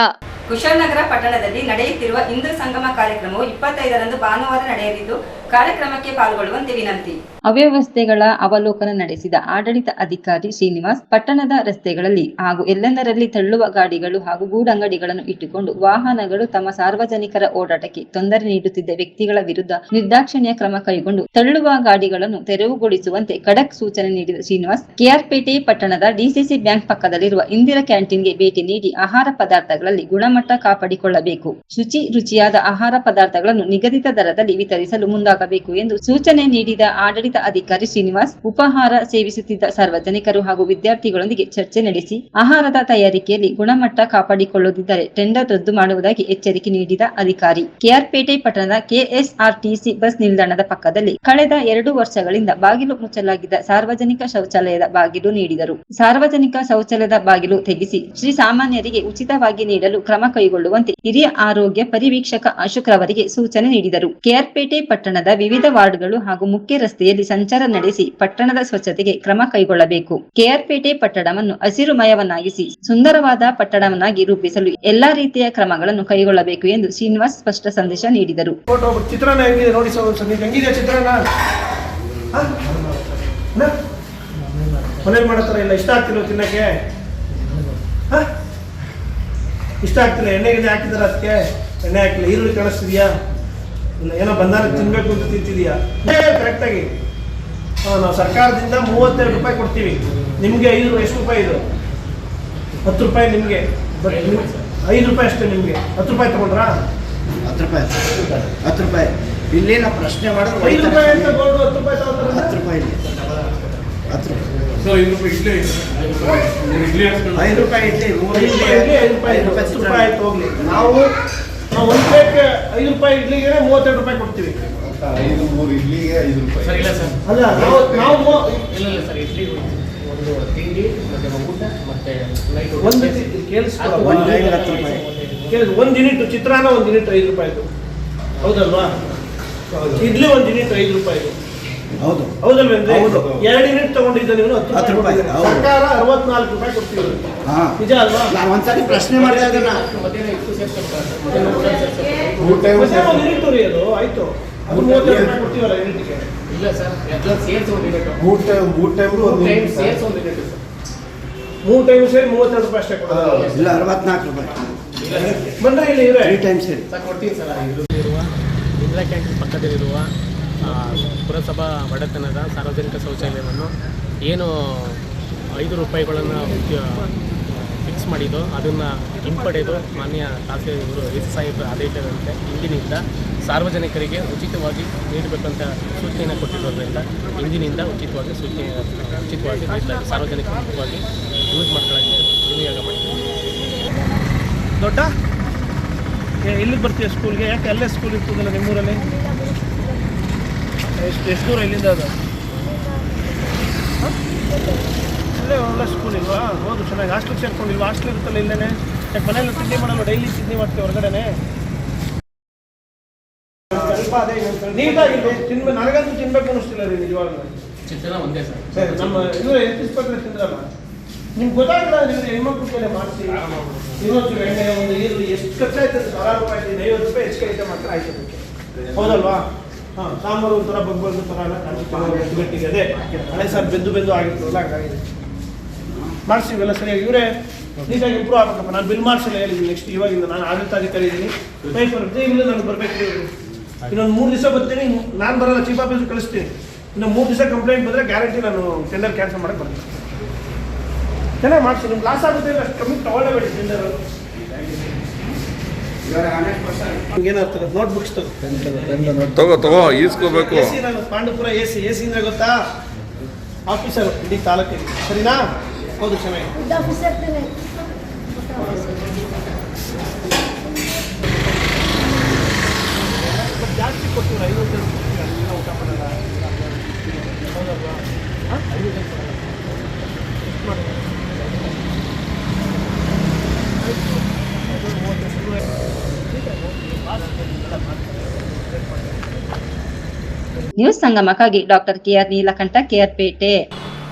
ಕುಶಾಲನಗರ ಪಟ್ಟಣದಲ್ಲಿ ನಡೆಯುತ್ತಿರುವ ಹಿಂದೂ ಸಂಗಮ ಕಾರ್ಯಕ್ರಮವು 25ರಂದು ಭಾನುವಾರ ನಡೆಯಲಿದ್ದು ಕಾರ್ಯಕ್ರಮಕ್ಕೆ ಪಾಲ್ಗೊಳ್ಳುವಂತೆ ವಿನಂತಿ. ಅವ್ಯವಸ್ಥೆಗಳ ಅವಲೋಕನ ನಡೆಸಿದ ಆಡಳಿತ ಅಧಿಕಾರಿ ಶ್ರೀನಿವಾಸ್, ಪಟ್ಟಣದ ರಸ್ತೆಗಳಲ್ಲಿ ಹಾಗೂ ಎಲ್ಲೆಂದರಲ್ಲಿ ತಳ್ಳುವ ಗಾಡಿಗಳು ಹಾಗೂ ಗೂಡಂಗಡಿಗಳನ್ನು ಇಟ್ಟುಕೊಂಡು ವಾಹನಗಳು ತಮ್ಮ ಸಾರ್ವಜನಿಕರ ಓಡಾಟಕ್ಕೆ ತೊಂದರೆ ನೀಡುತ್ತಿದ್ದ ವ್ಯಕ್ತಿಗಳ ವಿರುದ್ಧ ನಿರ್ದಾಕ್ಷಿಣ್ಯ ಕ್ರಮ ಕೈಗೊಂಡು ತಳ್ಳುವ ಗಾಡಿಗಳನ್ನು ತೆರವುಗೊಳಿಸುವಂತೆ ಖಡಕ್ ಸೂಚನೆ ನೀಡಿದ ಶ್ರೀನಿವಾಸ್, ಕೆಆರ್ಪೇಟೆ ಪಟ್ಟಣದ ಡಿಸಿಸಿ ಬ್ಯಾಂಕ್ ಪಕ್ಕದಲ್ಲಿರುವ ಇಂದಿರಾ ಕ್ಯಾಂಟೀನ್ಗೆ ಭೇಟಿ ನೀಡಿ ಆಹಾರ ಪದಾರ್ಥಗಳಲ್ಲಿ ಗುಣಮಟ್ಟ ಕಾಪಾಡಿಕೊಳ್ಳಬೇಕು. ಶುಚಿ ರುಚಿಯಾದ ಆಹಾರ ಪದಾರ್ಥಗಳನ್ನು ನಿಗದಿತ ದರದಲ್ಲಿ ವಿತರಿಸಲು ಮುಂದಾಗಬೇಕು ಎಂದು ಸೂಚನೆ ನೀಡಿದ ಆಡಳಿತ ಅಧಿಕಾರಿ ಶ್ರೀನಿವಾಸ್, ಉಪಹಾರ ಸೇವಿಸುತ್ತಿದ್ದ ಸಾರ್ವಜನಿಕರು ಹಾಗೂ ವಿದ್ಯಾರ್ಥಿಗಳೊಂದಿಗೆ ಚರ್ಚೆ ನಡೆಸಿ ಆಹಾರದ ತಯಾರಿಕೆಯಲ್ಲಿ ಗುಣಮಟ್ಟ ಕಾಪಾಡಿಕೊಳ್ಳದಿದ್ದರೆ ಟೆಂಡರ್ ರದ್ದು ಮಾಡುವುದಾಗಿ ಎಚ್ಚರಿಕೆ ನೀಡಿದ ಅಧಿಕಾರಿ, ಕೆಆರ್ಪೇಟೆ ಪಟ್ಟಣದ ಕೆಎಸ್ಆರ್ಟಿಸಿ ಬಸ್ ನಿಲ್ದಾಣದ ಪಕ್ಕದಲ್ಲಿ ಕಳೆದ 2 ವರ್ಷಗಳಿಂದ ಬಾಗಿಲು ಮುಚ್ಚಲಾಗಿದ್ದ ಸಾರ್ವಜನಿಕ ಶೌಚಾಲಯದ ಬಾಗಿಲು ನೀಡಿದರು. ಸಾರ್ವಜನಿಕ ಶೌಚಾಲಯದ ಬಾಗಿಲು ತೆಗೆಸಿ ಶ್ರೀಸಾಮಾನ್ಯರಿಗೆ ಉಚಿತವಾಗಿ ನೀಡಲು ಕ್ರಮ ಕೈಗೊಳ್ಳುವಂತೆ ಹಿರಿಯ ಆರೋಗ್ಯ ಪರಿವೀಕ್ಷಕ ಅಶೋಕ್ ರವರಿಗೆ ಸೂಚನೆ ನೀಡಿದರು. ಕೆಆರ್ಪೇಟೆ ಪಟ್ಟಣದ ವಿವಿಧ ವಾರ್ಡ್ಗಳು ಹಾಗೂ ಮುಖ್ಯ ರಸ್ತೆಯಲ್ಲಿ ಸಂಚಾರ ನಡೆಸಿ ಪಟ್ಟಣದ ಸ್ವಚ್ಛತೆಗೆ ಕ್ರಮ ಕೈಗೊಳ್ಳಬೇಕು. ಕೆಆರ್ಪೇಟೆ ಪಟ್ಟಣವನ್ನು ಹಸಿರುಮಯವನ್ನಾಗಿಸಿ ಸುಂದರವಾದ ಪಟ್ಟಣವನ್ನಾಗಿ ರೂಪಿಸಲು ಎಲ್ಲಾ ರೀತಿಯ ಕ್ರಮಗಳನ್ನು ಕೈಗೊಳ್ಳಬೇಕು ಎಂದು ಶ್ರೀನಿವಾಸ್ ಸ್ಪಷ್ಟ ಸಂದೇಶ ನೀಡಿದರು. ಚಿತ್ರಾನ್ನ ಹೆಂಗಿದೆ ನೋಡಿ ಸರ್, ಹೆಂಗಿದೆ ಚಿತ್ರಾನ್ನ? ಮನೇಲಿ ಮಾಡತ್ತಾರ ಇಲ್ಲ, ಇಷ್ಟ ಆಗ್ತಿಲ್ಲ ತಿನ್ನಕ್ಕೆ? ಇಷ್ಟ ಆಗ್ತಿಲ್ಲ? ಎಣ್ಣೆ ಹಾಕಿದಾರ ಅದಕ್ಕೆ? ಎಣ್ಣೆ ಹಾಕಿಲ್ಲ. ಈರುಳ್ಳಿ ಕಾಣಿಸ್ತಿದ್ಯಾ? ಇಲ್ಲ ಏನೋ ಬಂದಾಗ ತಿನ್ಬೇಕು ಅಂತ ತಿಂತಿದ್ಯಾ? ಕರೆಕ್ಟಾಗಿ ನಾವು ಸರ್ಕಾರದಿಂದ 32 ರೂಪಾಯಿ ಕೊಡ್ತೀವಿ ನಿಮಗೆ. ಎಷ್ಟು ರೂಪಾಯಿ ಇದು? 10 ರೂಪಾಯಿ ನಿಮಗೆ, ಬಟ್ 5 ರೂಪಾಯಿ ಅಷ್ಟೇ ನಿಮಗೆ. 10 ರೂಪಾಯಿ ತಗೊಂಡ್ರಾ? 10 ರೂಪಾಯಿ ಇಲ್ಲಿ ನಾವು ಪ್ರಶ್ನೆ ಮಾಡೋದು 5 ರೂಪಾಯಿ ಅಂತ ಬೋರ್ಡು 10 ರೂಪಾಯಿ ತಗೋತಾರೆ. 10 ರೂಪಾಯಿ ಇಲ್ಲಿ 10 ರೂಪಾಯಿ. 5 ರೂಪಾಯಿ ಇಡ್ಲಿ, 3 ಇಡ್ಲಿ 5 ರೂಪಾಯಿ ಆಯ್ತು ಹೋಗ್ಲಿ. ನಾವು 1 ಪ್ಲೇಟ್ 5 ರೂಪಾಯಿ ಇಡ್ಲಿಗೆ 32 ರೂಪಾಯಿ ಕೊಡ್ತೀವಿ. 3 ಇಡ್ಲಿಗೆ 5 ರೂಪಾಯಿ ಅಲ್ಲ, ನಾವು ಇಲ್ಲ ಸರ್, ಇಡ್ಲಿ ಒಂದು ತಿಂಡಿ ಮತ್ತೆ ಊಟ ಮತ್ತೆ ನೈಟ್ ಒಂದು ಕೇಳಿಸ್ಕೊಳ್ಳ, 1 ಯೂನಿಟ್ ಚಿತ್ರಾನ್ನ 1 ಯೂನಿಟ್ 5 ರೂಪಾಯಿದು, ಹೌದಲ್ವಾ? ಇಡ್ಲಿ 1 ಯೂನಿಟ್ 5 ರೂಪಾಯಿದು, ಹೌದು ಹೌದಲ್ವೇನ್ರಿ? 2 ಯೂನಿಟ್ ತಗೊಂಡಿದ್ದ ನೀವು 10 ರೂಪಾಯಿ. ಸರ್ಕಾರ 64 ರೂಪಾಯಿ ಕೊಡ್ತೀವಿ, ನಿಜ ಅಲ್ವಾ? ನಾನು ಒಂದ್ಸರಿ ಪ್ರಶ್ನೆ ಮಾಡಿದೆ ಅದನ್ನ. ಮಧ್ಯಾಹ್ನ ಇತ್ತು ಸೇರ್ಸ್ಕೊಳ್ತಾರೆ. ಒಂದು ಯೂನಿಟ್ ರೀ ಅದು, ಆಯ್ತು. ಅದು 32 ರೂಪಾಯಿ ಕೊಡ್ತೀವಲ್ಲ ಯೂನಿಟ್ಗೆ? ಇಲ್ಲ ಸರ್, ಎಲ್ಲ ಸೇರ್ಸ್ ಒಂದು ಯೂನಿಟ್. 3 ಟೈಮ್ ಸೇರ್ಸ್ ಒಂದು ಯೂನಿಟ್ ಸರ್. 3 ಟೈಮ್ ಸೇರಿ 32 ರೂಪಾಯಿ ಅಷ್ಟೇ ಕೊಡೋದು. ಇಲ್ಲ 64 ರೂಪಾಯಿ ಬಂದ್ರೆ ಇಲ್ಲಿ ಇವ್ರೆ 3 ಟೈಮ್ ಸೇರಿ ಸರ್ ಕೊಡ್ತೀವಿ ಸರ್. ಇರುವ ಇಂದಿರಾ ಕ್ಯಾಂಟೀನ್ ಪಕ್ಕದಲ್ಲಿರುವ ಪುರಸಭಾ ಒಡೆತನದ ಸಾರ್ವಜನಿಕ ಶೌಚಾಲಯವನ್ನು ಏನು 5 ರೂಪಾಯಿಗಳನ್ನು ಫಿಕ್ಸ್ ಮಾಡಿದ್ದು ಅದನ್ನು ಹಿಂಪಡೆದು ಮಾನ್ಯ ತಹಸೀಲ್ದಾರ್ ಎಸ್ ಸಾಹೇಬರ ಆದೇಶದಂತೆ ಇಂದಿನಿಂದ ಸಾರ್ವಜನಿಕರಿಗೆ ಉಚಿತವಾಗಿ ನೀಡಬೇಕಂತ ಸೂಚನೆಯನ್ನು ಕೊಟ್ಟಿರೋದ್ರಿಂದ ಇಂದಿನಿಂದ ಉಚಿತವಾಗಿ ಸಾರ್ವಜನಿಕರು ಮುಖ್ಯವಾಗಿ ಯೂಸ್ ಮಾಡ್ಕೊಳ್ಳೋಕ್ಕೆ ವಿನಿಯೋಗ ಮಾಡ್ತೀವಿ. ದೊಡ್ಡ ಇಲ್ಲಿಗೆ ಬರ್ತೀಯ ಸ್ಕೂಲ್ಗೆ? ಯಾಕೆ ಅಲ್ಲೇ ಸ್ಕೂಲ್ ಇರ್ತದಲ್ಲ ನಿಮ್ಮೂರಲ್ಲಿ? ಎಷ್ಟು ದೂರ ಇಲ್ಲಿಂದ ಅದು? ಅಲ್ಲೇ ಒಳ್ಳೆ ಸ್ಕೂಲ್ ಇಲ್ವಾ? ಹೌದು, ಚೆನ್ನಾಗಿ. ಹಾಸ್ಟೆಲ್ ಸೇರ್ಕೊಂಡಿಲ್ವಾ? ಹಾಸ್ಟೆಲ್ ಇರುತ್ತಲ್ಲ ಇಲ್ಲೇನೆ. ಯಾಕೆ ಮನೆಯಲ್ಲ ತಿಂಡಿ ಮಾಡಲ್ಲ? ಡೈಲಿ ತಿಂಡಿ ಮಾಡ್ತೀವಿ ಹೊರಗಡೆನೆ. ಸ್ವಲ್ಪ ಅದೇ ನೀಟಾಗಿ ತಿನ್ಬೇಕು. ನನಗಂತೂ ತಿನ್ಬೇಕು ಅನ್ನಿಸ್ತಿಲ್ಲ ರೀ ನಿಜವಾಗ್ಲೂ. ಚಿತ್ರಾನ್ನ ಒಂದೇ ಸರ್. ಸರಿ, ನಮ್ಮ ಇವರು ಎತ್ತಿಸ್ಪತ್ರೆ ತಿಂದ್ರಲ್ಲ, ನಿಮ್ಗೆ ಗೊತ್ತಾಗಲ್ಲ. ನೀವು ಹೆಣ್ಮಕ್ಳು ಕೈಲೇ ಮಾಡಿಸಿ ಇನ್ನೊಂದು ಎಣ್ಣೆ ಒಂದು ಈರುಳ್ಳಿ ಎಷ್ಟು ಖರ್ಚಾಯ್ತದೆ? 1000 ರೂಪಾಯಿ 50 ರೂಪಾಯಿ ಹೆಚ್ಚು ಕೈತೆ ಮಾತ್ರ ಆಯ್ತು ಅದಕ್ಕೆ, ಹೌದಲ್ವಾ? ಸಾಂಬಾರು ಒಂಥರ ಬಗ್ಬಗ್ದು ಥರ ಎಲ್ಲ ಕಾಣಿಸ್ತಾರೆ ಗಟ್ಟಿಗೆ. ಅದೇ ಹಳೆ ಸರ್ ಬೆಂದು ಆಗಿರ್ತದಲ್ಲ, ಹಂಗಾಗಿದೆ. ಮಾಡಿಸಿ ಇವೆಲ್ಲ ಸರಿಯಾಗಿ ಇವರೇ ನೀಟಾಗಿ ಇಂಪ್ರೂವ್ ಆಗಬೇಕಪ್ಪ. ನಾನು ಬಿಲ್ ಮಾಡಿಸಿಲ್ಲ ಹೇಳಿದ್ದೀನಿ. ನೆಕ್ಸ್ಟ್ ಇವಾಗಿಂದ ನಾನು ಆಡಳಿತಾಧಿಕಾರಿ ಇದ್ದೀನಿ, ಪೇಪರ್ ಇಲ್ಲ ನನಗೆ ಬರಬೇಕು. ಇನ್ನೊಂದು 3 ದಿವಸ ಬರ್ತೀನಿ, ನಾನು ಬರೋಲ್ಲ, ಚೀಫ್ ಆಫೀಸರ್ ಕಳಿಸ್ತೀನಿ. ಇನ್ನು 3 ದಿವಸ ಕಂಪ್ಲೇಂಟ್ ಬಂದರೆ ಗ್ಯಾರಂಟಿ ನಾನು ಟೆಂಡರ್ ಕ್ಯಾನ್ಸಲ್ ಮಾಡಕ್ಕೆ ಬರ್ತೀನಿ. ಚೆನ್ನಾಗಿ ಮಾಡಿಸಿ, ನಿಮ್ಗೆ ಲಾಸ್ ಆಗುತ್ತೆ ಇಲ್ಲ ಅಷ್ಟು ಕಮ್ಮಿ ತೊಗೊಳ್ಳೇಬೇಡಿ ಟೆಂಡರು. ಏನಾಗ್ತದೆ ನೋಟ್ಬುಕ್ಸ್ ತಗೋ ಈಸ್ಕೋಬೇಕು. ಎ ಸಿ ನಾನು ಪಾಂಡುಪುರ ಎ ಸಿ ಅಂದ್ರೆ ಗೊತ್ತಾ, ಆಫೀಸರ್ ಇಡೀ ತಾಲೂಕಿಗೆ, ಸರಿನಾ? ಹೌದು ಕ್ಷಮೆ. ಜಾಸ್ತಿ ಕೊಡ್ತೀವಿ, 50 ಊಟ ಮಾಡಲ್ಲ. ಹೌದಲ್ವಾ? 50 ನ್ಯೂಸ್ ಸಂಗಮಕ್ಕಾಗಿ ಡಾಕ್ಟರ್ ಕೆಆರ್ ನೀಲಕಂಠ, ಕೆಆರ್ಪೇಟೆ.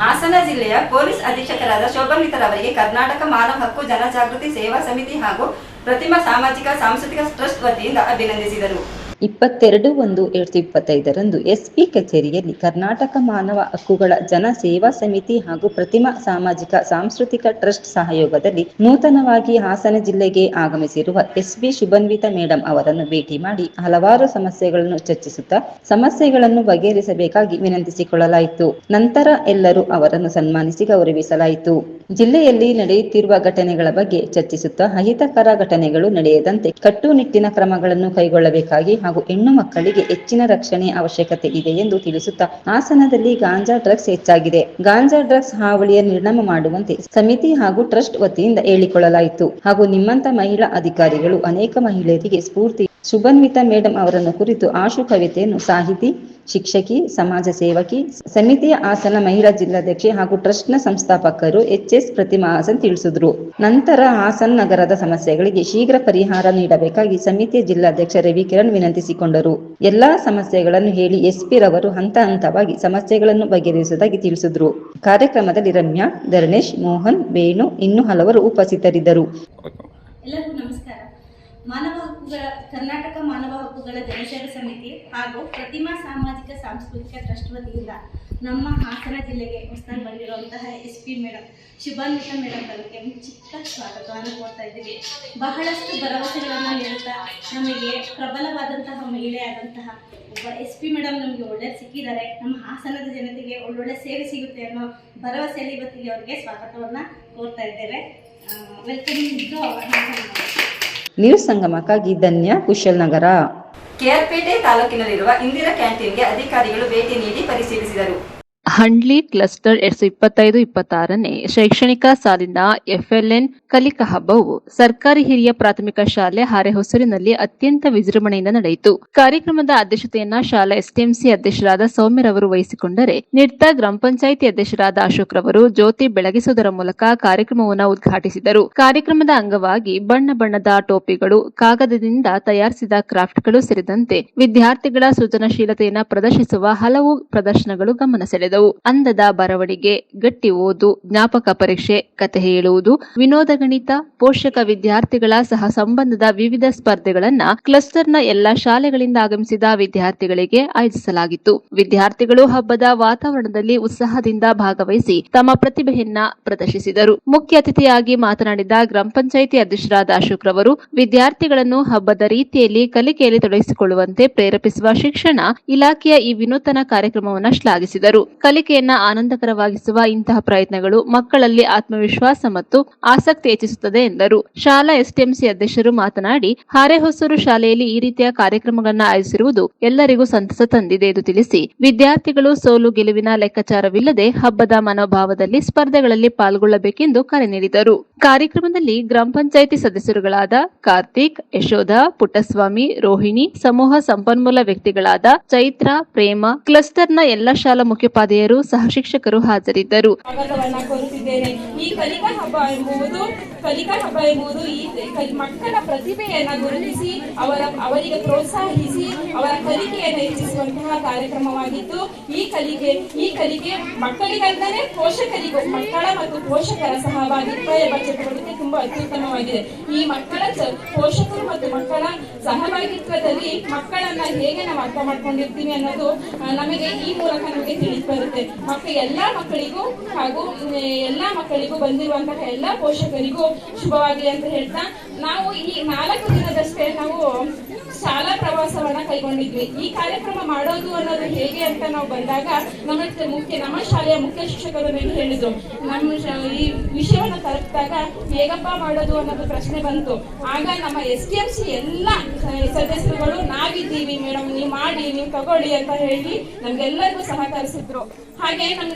ಹಾಸನ ಜಿಲ್ಲೆಯ ಪೊಲೀಸ್ ಅಧೀಕ್ಷಕರಾದ ಶೋಭನ್ವಿತರವರಿಗೆ ಕರ್ನಾಟಕ ಮಾನವ ಹಕ್ಕು ಜನಜಾಗೃತಿ ಸೇವಾ ಸಮಿತಿ ಹಾಗೂ ಪ್ರತಿಮಾ ಸಾಮಾಜಿಕ ಸಾಂಸ್ಕೃತಿಕ ಟ್ರಸ್ಟ್ ವತಿಯಿಂದ ಅಭಿನಂದಿಸಿದರು. 22/1/2025 ಎಸ್ಪಿ ಕಚೇರಿಯಲ್ಲಿ ಕರ್ನಾಟಕ ಮಾನವ ಹಕ್ಕುಗಳ ಜನ ಸೇವಾ ಸಮಿತಿ ಹಾಗೂ ಪ್ರತಿಮಾ ಸಾಮಾಜಿಕ ಸಾಂಸ್ಕೃತಿಕ ಟ್ರಸ್ಟ್ ಸಹಯೋಗದಲ್ಲಿ ನೂತನವಾಗಿ ಹಾಸನ ಜಿಲ್ಲೆಗೆ ಆಗಮಿಸಿರುವ ಎಸ್ಪಿ ಶುಭನ್ವಿತ ಮೇಡಂ ಅವರನ್ನು ಭೇಟಿ ಮಾಡಿ ಹಲವಾರು ಸಮಸ್ಯೆಗಳನ್ನು ಚರ್ಚಿಸುತ್ತಾ ಸಮಸ್ಯೆಗಳನ್ನು ಬಗೆಹರಿಸಬೇಕಾಗಿ ವಿನಂತಿಸಿಕೊಳ್ಳಲಾಯಿತು. ನಂತರ ಎಲ್ಲರೂ ಅವರನ್ನು ಸನ್ಮಾನಿಸಿ ಗೌರವಿಸಲಾಯಿತು. ಜಿಲ್ಲೆಯಲ್ಲಿ ನಡೆಯುತ್ತಿರುವ ಘಟನೆಗಳ ಬಗ್ಗೆ ಚರ್ಚಿಸುತ್ತಾ ಅಹಿತಕರ ಘಟನೆಗಳು ನಡೆಯದಂತೆ ಕಟ್ಟುನಿಟ್ಟಿನ ಕ್ರಮಗಳನ್ನು ಕೈಗೊಳ್ಳಬೇಕಾಗಿ ಹಾಗೂ ಹೆಣ್ಣು ಮಕ್ಕಳಿಗೆ ಹೆಚ್ಚಿನ ರಕ್ಷಣೆ ಅವಶ್ಯಕತೆ ಇದೆ ಎಂದು ತಿಳಿಸುತ್ತಾ ಹಾಸನದಲ್ಲಿ ಗಾಂಜಾ ಡ್ರಗ್ಸ್ ಹೆಚ್ಚಾಗಿದೆ, ಗಾಂಜಾ ಡ್ರಗ್ಸ್ ಹಾವಳಿಯ ನಿರ್ನಾಮ ಮಾಡುವಂತೆ ಸಮಿತಿ ಹಾಗೂ ಟ್ರಸ್ಟ್ ವತಿಯಿಂದ ಹೇಳಿಕೊಳ್ಳಲಾಯಿತು. ಹಾಗೂ ನಿಮ್ಮಂತ ಮಹಿಳಾ ಅಧಿಕಾರಿಗಳು ಅನೇಕ ಮಹಿಳೆಯರಿಗೆ ಸ್ಫೂರ್ತಿ. ಶುಭನ್ವಿತ ಮೇಡಂ ಅವರನ್ನು ಕುರಿತು ಆಶು ಕವಿತೆಯನ್ನು ಸಾಹಿತಿ, ಶಿಕ್ಷಕಿ, ಸಮಾಜ ಸೇವಕಿ, ಸಮಿತಿಯ ಹಾಸನ ಮಹಿಳಾ ಜಿಲ್ಲಾಧ್ಯಕ್ಷೆ ಹಾಗೂ ಟ್ರಸ್ಟ್ನ ಸಂಸ್ಥಾಪಕರು ಎಚ್.ಎಸ್. ಪ್ರತಿಮಾ ಹಾಸನ್ ತಿಳಿಸಿದ್ರು. ನಂತರ ಹಾಸನ್ ನಗರದ ಸಮಸ್ಯೆಗಳಿಗೆ ಶೀಘ್ರ ಪರಿಹಾರ ನೀಡಬೇಕಾಗಿ ಸಮಿತಿಯ ಜಿಲ್ಲಾಧ್ಯಕ್ಷ ರವಿಕಿರಣ್ ವಿನಂತಿಸಿಕೊಂಡರು. ಎಲ್ಲಾ ಸಮಸ್ಯೆಗಳನ್ನು ಹೇಳಿ ಎಸ್ಪಿ ರವರು ಹಂತ ಹಂತವಾಗಿ ಸಮಸ್ಯೆಗಳನ್ನು ಬಗೆಹರಿಸುವುದಾಗಿ ತಿಳಿಸಿದ್ರು. ಕಾರ್ಯಕ್ರಮದಲ್ಲಿ ರಮ್ಯಾ, ಧರಣೇಶ್, ಮೋಹನ್, ವೇಣು ಇನ್ನೂ ಹಲವರು ಉಪಸ್ಥಿತರಿದ್ದರು. ಎಲ್ಲರಿಗೂ ನಮಸ್ಕಾರ. ಕರ್ನಾಟಕ ಮಾನವ ಹಕ್ಕುಗಳ ಜನಸೇವಾ ಸಮಿತಿ ಹಾಗೂ ಪ್ರತಿಮಾ ಸಾಮಾಜಿಕ ಸಾಂಸ್ಕೃತಿಕ ಟ್ರಸ್ಟ್ ವತಿಯಿಂದ ನಮ್ಮ ಹಾಸನ ಜಿಲ್ಲೆಗೆ ಹೊಸದಾಗಿ ಬಂದಿರುವಂತಹ ಎಸ್ಪಿ ಮೇಡಮ್ ಶುಭನ್ವಿತ ಮೇಡಮ್ ಅವರಿಗೆ ಚಿಕ್ಕ ಸ್ವಾಗತವನ್ನು ಕೊಡ್ತಾ ಇದ್ದೀವಿ. ಬಹಳಷ್ಟು ಭರವಸೆಗಳನ್ನು ನೀಡುತ್ತಾ ನಮಗೆ ಪ್ರಬಲವಾದಂತಹ ಮಹಿಳೆಯಾದಂತಹ ಒಬ್ಬ ಎಸ್ಪಿ ಮೇಡಮ್ ನಮಗೆ ಒಳ್ಳೆಯ ಸಿಕ್ಕಿದ್ದಾರೆ. ನಮ್ಮ ಹಾಸನದ ಜನತೆಗೆ ಒಳ್ಳೊಳ್ಳೆ ಸೇವೆ ಸಿಗುತ್ತೆ ಅನ್ನೋ ಭರವಸೆಯಲ್ಲಿ ಇವತ್ತಿಗೆ ಅವರಿಗೆ ಸ್ವಾಗತವನ್ನು ಕೋರ್ತಾ ಇದ್ದೇವೆ. Welcome to our Hassan. News ಸಂಗಮಕ್ಕಾಗಿ ಧನ್ಯ, ಕುಶಲ್ನಗರ. ಕೆಆರ್ಪೇಟೆ ತಾಲೂಕಿನಲ್ಲಿರುವ ಇಂದಿರಾ ಕ್ಯಾಂಟೀನ್ಗೆ ಅಧಿಕಾರಿಗಳು ಭೇಟಿ ನೀಡಿ ಪರಿಶೀಲಿಸಿದರು. ಹಂಡ್ಲಿ ಕ್ಲಸ್ಟರ್ 2025-26ನೇ ಶೈಕ್ಷಣಿಕ ಸಾಲಿನ FLN ಕಲಿಕಾ ಹಬ್ಬವು ಸರ್ಕಾರಿ ಹಿರಿಯ ಪ್ರಾಥಮಿಕ ಶಾಲೆ ಹಾರೆಹೊಸೂರಿನಲ್ಲಿ ಅತ್ಯಂತ ವಿಜೃಂಭಣೆಯಿಂದ ನಡೆಯಿತು. ಕಾರ್ಯಕ್ರಮದ ಅಧ್ಯಕ್ಷತೆಯನ್ನ ಶಾಲಾ STMC ಅಧ್ಯಕ್ಷರಾದ ಸೌಮ್ಯರವರು ವಹಿಸಿಕೊಂಡರೆ, ನಿಡ್ತಾ ಗ್ರಾಮ ಪಂಚಾಯಿತಿ ಅಧ್ಯಕ್ಷರಾದ ಅಶೋಕ್ ರವರು ಜ್ಯೋತಿ ಬೆಳಗಿಸುವುದರ ಮೂಲಕ ಕಾರ್ಯಕ್ರಮವನ್ನು ಉದ್ಘಾಟಿಸಿದರು. ಕಾರ್ಯಕ್ರಮದ ಅಂಗವಾಗಿ ಬಣ್ಣ ಬಣ್ಣದ ಟೋಪಿಗಳು, ಕಾಗದದಿಂದ ತಯಾರಿಸಿದ ಕ್ರಾಫ್ಟ್ಗಳು ಸೇರಿದಂತೆ ವಿದ್ಯಾರ್ಥಿಗಳ ಸೃಜನಶೀಲತೆಯನ್ನು ಪ್ರದರ್ಶಿಸುವ ಹಲವು ಪ್ರದರ್ಶನಗಳು ಗಮನ ಸೆಳೆದವು. ಅಂದದ ಬರವಣಿಗೆ, ಗಟ್ಟಿ ಓದು, ಜ್ಞಾಪಕ ಪರೀಕ್ಷೆ, ಕಥೆ ಹೇಳುವುದು, ವಿನೋದ ಗಣಿತ, ಪೋಷಕ ವಿದ್ಯಾರ್ಥಿಗಳ ಸಹ ಸಂಬಂಧದ ವಿವಿಧ ಸ್ಪರ್ಧೆಗಳನ್ನ ಕ್ಲಸ್ಟರ್ನ ಎಲ್ಲಾ ಶಾಲೆಗಳಿಂದ ಆಗಮಿಸಿದ ವಿದ್ಯಾರ್ಥಿಗಳಿಗೆ ಆಯೋಜಿಸಲಾಗಿತ್ತು. ವಿದ್ಯಾರ್ಥಿಗಳು ಹಬ್ಬದ ವಾತಾವರಣದಲ್ಲಿ ಉತ್ಸಾಹದಿಂದ ಭಾಗವಹಿಸಿ ತಮ್ಮ ಪ್ರತಿಭೆಯನ್ನ ಪ್ರದರ್ಶಿಸಿದರು. ಮುಖ್ಯ ಅತಿಥಿಯಾಗಿ ಮಾತನಾಡಿದ ಗ್ರಾಮ ಪಂಚಾಯಿತಿ ಅಧ್ಯಕ್ಷರಾದ ಅಶೋಕ್ ರವರು ವಿದ್ಯಾರ್ಥಿಗಳನ್ನು ಹಬ್ಬದ ರೀತಿಯಲ್ಲಿ ಕಲಿಕೆಯಲ್ಲಿ ತೊಡಗಿಸಿಕೊಳ್ಳುವಂತೆ ಪ್ರೇರೇಪಿಸುವ ಶಿಕ್ಷಣ ಇಲಾಖೆಯ ಈ ವಿನೂತನ ಕಾರ್ಯಕ್ರಮವನ್ನು ಶ್ಲಾಘಿಸಿದರು. ಕಲಿಕೆಯನ್ನ ಆನಂದಕರವಾಗಿಸುವ ಇಂತಹ ಪ್ರಯತ್ನಗಳು ಮಕ್ಕಳಲ್ಲಿ ಆತ್ಮವಿಶ್ವಾಸ ಮತ್ತು ಆಸಕ್ತಿ ಹೆಚ್ಚಿಸುತ್ತದೆ ಎಂದರು. ಶಾಲಾ STMC ಅಧ್ಯಕ್ಷರು ಮಾತನಾಡಿ, ಹಾರೆಹೊಸೂರು ಶಾಲೆಯಲ್ಲಿ ಈ ರೀತಿಯ ಕಾರ್ಯಕ್ರಮಗಳನ್ನು ಆಯೋಜಿಸಿರುವುದು ಎಲ್ಲರಿಗೂ ಸಂತಸ ತಂದಿದೆ ಎಂದು ತಿಳಿಸಿ, ವಿದ್ಯಾರ್ಥಿಗಳು ಸೋಲು ಗೆಲುವಿನ ಲೆಕ್ಕಾಚಾರವಿಲ್ಲದೆ ಹಬ್ಬದ ಮನೋಭಾವದಲ್ಲಿ ಸ್ಪರ್ಧೆಗಳಲ್ಲಿ ಪಾಲ್ಗೊಳ್ಳಬೇಕೆಂದು ಕರೆ ನೀಡಿದರು. ಕಾರ್ಯಕ್ರಮದಲ್ಲಿ ಗ್ರಾಮ ಪಂಚಾಯಿತಿ ಸದಸ್ಯರುಗಳಾದ ಕಾರ್ತಿಕ್, ಯಶೋಧ, ಪುಟ್ಟಸ್ವಾಮಿ, ರೋಹಿಣಿ, ಸಮೂಹ ಸಂಪನ್ಮೂಲ ವ್ಯಕ್ತಿಗಳಾದ ಚೈತ್ರ, ಪ್ರೇಮ, ಕ್ಲಸ್ಟರ್ನ ಎಲ್ಲ ಶಾಲಾ ಮುಖ್ಯೋಪಾಧ್ಯಾಯರು, ಸಹ ಶಿಕ್ಷಕರು ಹಾಜರಿದ್ದರು. ಈ ಕಲಿಕಾ ಹಬ್ಬ ಎಂಬುದು ಈ ಮಕ್ಕಳ ಪ್ರತಿಭೆಯನ್ನು ಗುರುತಿಸಿ ಅವರಿಗೆ ಪ್ರೋತ್ಸಾಹಿಸಿ ಅವರ ಕಲಿಕೆಯನ್ನು ಹೆಚ್ಚಿಸುವಂತಹ ಕಾರ್ಯಕ್ರಮವಾಗಿದ್ದು, ಈ ಕಲಿಕೆ ಮಕ್ಕಳಿಗಂದರೆ ಪೋಷಕರಿಗೂ ಮಕ್ಕಳ ಮತ್ತು ಪೋಷಕರ ಸಹಭಾಗಿತ್ವ ಎಂಬ ಚಟುವಟಿಕೆ ತುಂಬಾ ಅತ್ಯುತ್ತಮವಾಗಿದೆ. ಈ ಮಕ್ಕಳ ಪೋಷಕರು ಮತ್ತು ಮಕ್ಕಳ ಸಹಭಾಗಿತ್ವದಲ್ಲಿ ಮಕ್ಕಳನ್ನ ಹೇಗೆ ನಾವು ಅರ್ಥ ಮಾಡ್ಕೊಂಡಿರ್ತೀವಿ ಅನ್ನೋದು ನಮಗೆ ಈ ಮೂಲಕ ನಮಗೆ ತಿಳಿದು ಆಗುತ್ತೆ. ಎಲ್ಲಾ ಮಕ್ಕಳಿಗೂ ಹಾಗೂ ಎಲ್ಲಾ ಮಕ್ಕಳಿಗೂ ಬಂದಿರುವಂತಹ ಎಲ್ಲಾ ಪೋಷಕರಿಗೂ ಶುಭವಾಗಲಿ ಅಂತ ಹೇಳ್ತಾ, ನಾವು ಈ 4 ದಿನದಷ್ಟೇ ನಾವು ಶಾಲಾ ಪ್ರವಾಸವನ್ನ ಕೈಗೊಂಡಿದ್ವಿ. ಈ ಕಾರ್ಯಕ್ರಮ ಮಾಡೋದು ಅನ್ನೋದು ಹೇಗೆ ಅಂತ ನಾವು ಬಂದಾಗ ನಮ್ಮ ಶಾಲೆಯ ಮುಖ್ಯ ಶಿಕ್ಷಕರು ಹೇಳಿದ್ರು, ಈ ವಿಷಯವನ್ನ ತಲುಪಿದಾಗ ಹೇಗಪ್ಪ ಮಾಡೋದು ಅನ್ನೋದು ಪ್ರಶ್ನೆ ಬಂತು. ಆಗ ನಮ್ಮ STMC ಎಲ್ಲ ಸದಸ್ಯರುಗಳು ನಾವಿದ್ದೀವಿ ಮೇಡಮ್, ನೀವು ಮಾಡಿ, ನೀವು ತಗೊಳ್ಳಿ ಅಂತ ಹೇಳಿ ನಮ್ಗೆಲ್ಲರಿಗೂ ಸಹಕರಿಸಿದ್ರು. ಹಾಗೆ ನಮ್ಮ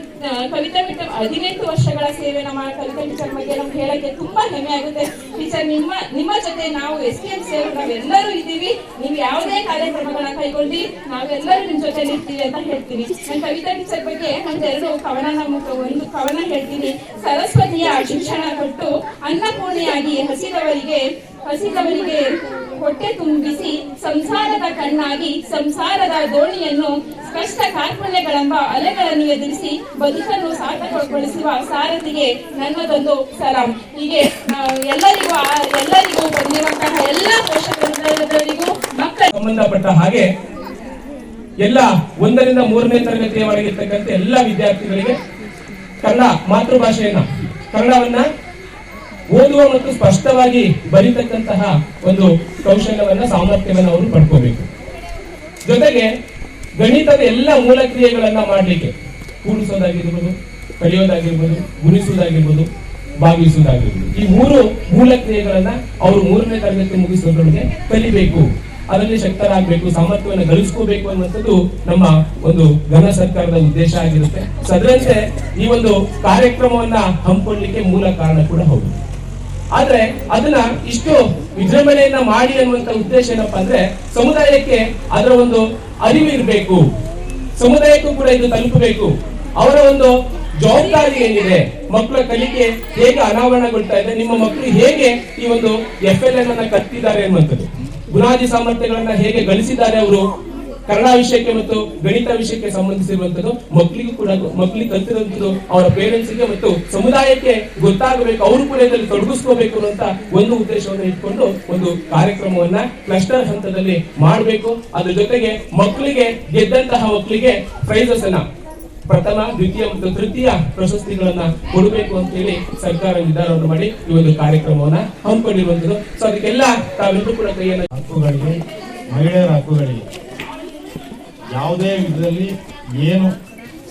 ಕವಿತಾ ಟೀಚರ್ 18 ವರ್ಷಗಳ ಸೇವೆ ನಮ್ಮ ಕವಿತಾ ಟೀಚರ್ ಬಗ್ಗೆ ನಮ್ಗೆ ಹೇಳಕ್ಕೆ ತುಂಬಾ ಹೆಮ್ಮೆ ಆಗುತ್ತೆ. ಟೀಚರ್, ನಿಮ್ಮ ಜೊತೆ ನಾವು STMC ನಾವೆಲ್ಲರೂ ಇದ್ದೀವಿ. ನೀವು ಯಾವುದೇ ಕಾರ್ಯಕ್ರಮಗಳನ್ನ ಕೈಗೊಂಡು ನಾವೆಲ್ಲರೂ ನಿಮ್ ಜೊತೆ ಇರ್ತೀವಿ ಅಂತ ಹೇಳ್ತೀನಿ. ನಾನು ಕವಿತಾ ಟೀಚರ್ ಬಗ್ಗೆ ಒಂದು ಕವನ ಹೇಳ್ತೀನಿ. ಸರಸ್ವತಿಯ ಶಿಕ್ಷಣ ಕೊಟ್ಟು ಅನ್ನಪೂರ್ಣೆಯಾಗಿ ಹಸಿದವರಿಗೆ ಹೊಟ್ಟೆ ತುಂಬಿಸಿ ಸಂಸಾರದ ಕಣ್ಣಾಗಿ ಸಂಸಾರದ ದೋಣಿಯನ್ನು ಕಷ್ಟ ಕಾರ್ಪಣ್ಯಗಳೆಂಬ ಅಲೆಗಳನ್ನು ಎದುರಿಸಿ ಬದುಕನ್ನು ಸಾರ್ಥಕಗೊಳಿಸುವ ಸಾರಥಿಗೆ ನನ್ನದೊಂದು ಸಲಾಂ. ಹೀಗೆ ಎಲ್ಲರಿಗೂ ಬಂದಿರುವಂತಹ ಎಲ್ಲ ಪೋಷಕರಿಗೂ ಮಕ್ಕಳ ಸಂಬಂಧಪಟ್ಟ ಹಾಗೆ ಎಲ್ಲ 1ರಿಂದ 3ನೇ ತರಗತಿಯವರೆಗಿರ್ತಕ್ಕಂಥ ಎಲ್ಲ ವಿದ್ಯಾರ್ಥಿಗಳಿಗೆ ಕನ್ನಡ ಮಾತೃಭಾಷೆಯನ್ನ ಕನ್ನಡವನ್ನ ಓದುವ ಮತ್ತು ಸ್ಪಷ್ಟವಾಗಿ ಬರೀತಕ್ಕಂತಹ ಒಂದು ಕೌಶಲ್ಯವನ್ನ ಸಾಮರ್ಥ್ಯವನ್ನ ಅವರು ಪಡ್ಕೋಬೇಕು. ಜೊತೆಗೆ ಗಣಿತದ ಎಲ್ಲ ಮೂಲ ಕ್ರಿಯೆಗಳನ್ನ ಮಾಡ್ಲಿಕ್ಕೆ ಕೂಡಿಸೋದಾಗಿರ್ಬೋದು, ಕಲಿಯೋದಾಗಿರ್ಬೋದು, ಗುಣಿಸೋದಾಗಿರ್ಬೋದು, ಭಾಗಿಸುವುದಾಗಿರ್ಬೋದು, ಈ 3 ಮೂಲ ಕ್ರಿಯೆಗಳನ್ನ ಅವರು 3ನೇ ತರಗತಿ ಮುಗಿಸೋದ್ರೊಳಗೆ ಕಲಿಬೇಕು, ಅದರಲ್ಲಿ ಶಕ್ತರಾಗಬೇಕು, ಸಾಮರ್ಥ್ಯವನ್ನು ಗಳಿಸ್ಕೋಬೇಕು ಅನ್ನುವಂಥದ್ದು ನಮ್ಮ ಒಂದು ಘನ ಸರ್ಕಾರದ ಉದ್ದೇಶ ಆಗಿರುತ್ತೆ. ಅದರಂತೆ ಈ ಒಂದು ಕಾರ್ಯಕ್ರಮವನ್ನ ಹಮ್ಮಿಕೊಳ್ಳಲಿಕ್ಕೆ ಮೂಲ ಕಾರಣ ಕೂಡ ಹೌದು. ಆದ್ರೆ ಅದನ್ನ ಇಷ್ಟು ವಿಜೃಂಭಣೆಯನ್ನ ಮಾಡಿ ಅನ್ನುವಂತ ಉದ್ದೇಶ ಏನಪ್ಪಾ ಅಂದ್ರೆ, ಸಮುದಾಯಕ್ಕೆ ಅದರ ಒಂದು ಅರಿವು ಇರಬೇಕು, ಸಮುದಾಯಕ್ಕೂ ಕೂಡ ಇದು ತಲುಪಬೇಕು. ಅವರ ಒಂದು ಜವಾಬ್ದಾರಿ ಏನಿದೆ, ಮಕ್ಕಳ ಕಲಿಕೆ ಹೇಗೆ ಅನಾವರಣಗೊಳ್ತಾ ಇದೆ, ನಿಮ್ಮ ಮಕ್ಕಳು ಹೇಗೆ ಈ ಒಂದು FLN ಅನ್ನ ಕಲ್ತಿದ್ದಾರೆ ಅನ್ನುವಂಥದ್ದು, ಬುನಾದಿ ಸಾಮರ್ಥ್ಯಗಳನ್ನ ಹೇಗೆ ಗಳಿಸಿದ್ದಾರೆ ಅವರು ಕನ್ನಡ ವಿಷಯಕ್ಕೆ ಮತ್ತು ಗಣಿತ ವಿಷಯಕ್ಕೆ ಸಂಬಂಧಿಸಿರುವಂತದ್ದು ಮಕ್ಕಳಿಗೆ ಕಲ್ತಿರುವಂತದ್ದು ಅವರ ಪೇರೆಂಟ್ಸ್ಗೆ ಮತ್ತು ಸಮುದಾಯಕ್ಕೆ ಗೊತ್ತಾಗಬೇಕು, ಅವರು ಕೂಡ ಇದರಲ್ಲಿ ತೊಡಗಿಸ್ಕೋಬೇಕು ಅನ್ನುವಂತ ಒಂದು ಉದ್ದೇಶವನ್ನು ಇಟ್ಕೊಂಡು ಒಂದು ಕಾರ್ಯಕ್ರಮವನ್ನ ಕ್ಲಸ್ಟರ್ ಹಂತದಲ್ಲಿ ಮಾಡಬೇಕು. ಅದ್ರ ಜೊತೆಗೆ ಮಕ್ಕಳಿಗೆ ಗೆದ್ದಂತಹ ಮಕ್ಕಳಿಗೆ ಪ್ರೈಸಸ್ ಅನ್ನ ಪ್ರಥಮ, ದ್ವಿತೀಯ ಮತ್ತು ತೃತೀಯ ಪ್ರಶಸ್ತಿಗಳನ್ನ ಕೊಡಬೇಕು ಅಂತ ಹೇಳಿ ಸರ್ಕಾರ ನಿರ್ಧಾರವನ್ನು ಮಾಡಿ ಈ ಒಂದು ಕಾರ್ಯಕ್ರಮವನ್ನ ಹಮ್ಮಿಕೊಂಡಿರುವಂತದ್ದು. ಸೊ ಅದಕ್ಕೆಲ್ಲ ತಾವೆಲ್ಲರೂ ಕೂಡ ಕೈಯನ್ನು ಹಕ್ಕುಗಳಿಗೆ, ಮಹಿಳೆಯರ ಹಕ್ಕುಗಳಿಗೆ ಯಾವುದೇ ವಿಧದಲ್ಲಿ ಏನು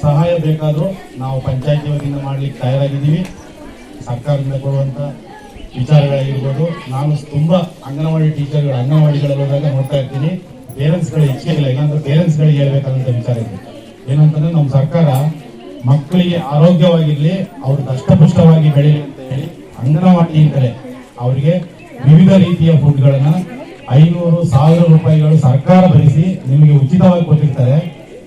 ಸಹಾಯ ಬೇಕಾದರೂ ನಾವು ಪಂಚಾಯತಿ ವತಿಯಿಂದ ಮಾಡ್ಲಿಕ್ಕೆ ತಯಾರಾಗಿದ್ದೀವಿ. ಸರ್ಕಾರದಿಂದ ಕೊಡುವಂತ ವಿಚಾರಗಳಾಗಿರ್ಬೋದು, ನಾನು ತುಂಬಾ ಅಂಗನವಾಡಿಗಳಲ್ಲಿ ಹೋದಾಗ ನೋಡ್ತಾ ಇರ್ತೀನಿ, ಪೇರೆಂಟ್ಸ್ಗಳ ಇಚ್ಛೆ ಇಲ್ಲ, ಇಲ್ಲಾಂದ್ರೆ ಪೇರೆಂಟ್ಸ್ಗಳಿಗೆ ಹೇಳ್ಬೇಕಾದಂತ ವಿಚಾರ ಇದೆ. ಏನಂತಂದ್ರೆ ನಮ್ಮ ಸರ್ಕಾರ ಮಕ್ಕಳಿಗೆ ಆರೋಗ್ಯವಾಗಿರ್ಲಿ, ಅವ್ರು ದಷ್ಟಪುಷ್ಟವಾಗಿ ಬೆಳೀಲಿ ಅಂತ ಹೇಳಿ ಅಂಗನವಾಡಿಯಿಂದಲೇ ಅವರಿಗೆ ವಿವಿಧ ರೀತಿಯ ಫುಡ್ಗಳನ್ನ 500,000 ರೂಪಾಯಿಗಳು ಸರ್ಕಾರ ಭರಿಸಿ ನಿಮಗೆ ಉಚಿತವಾಗಿ ಕೊಟ್ಟಿರ್ತಾರೆ.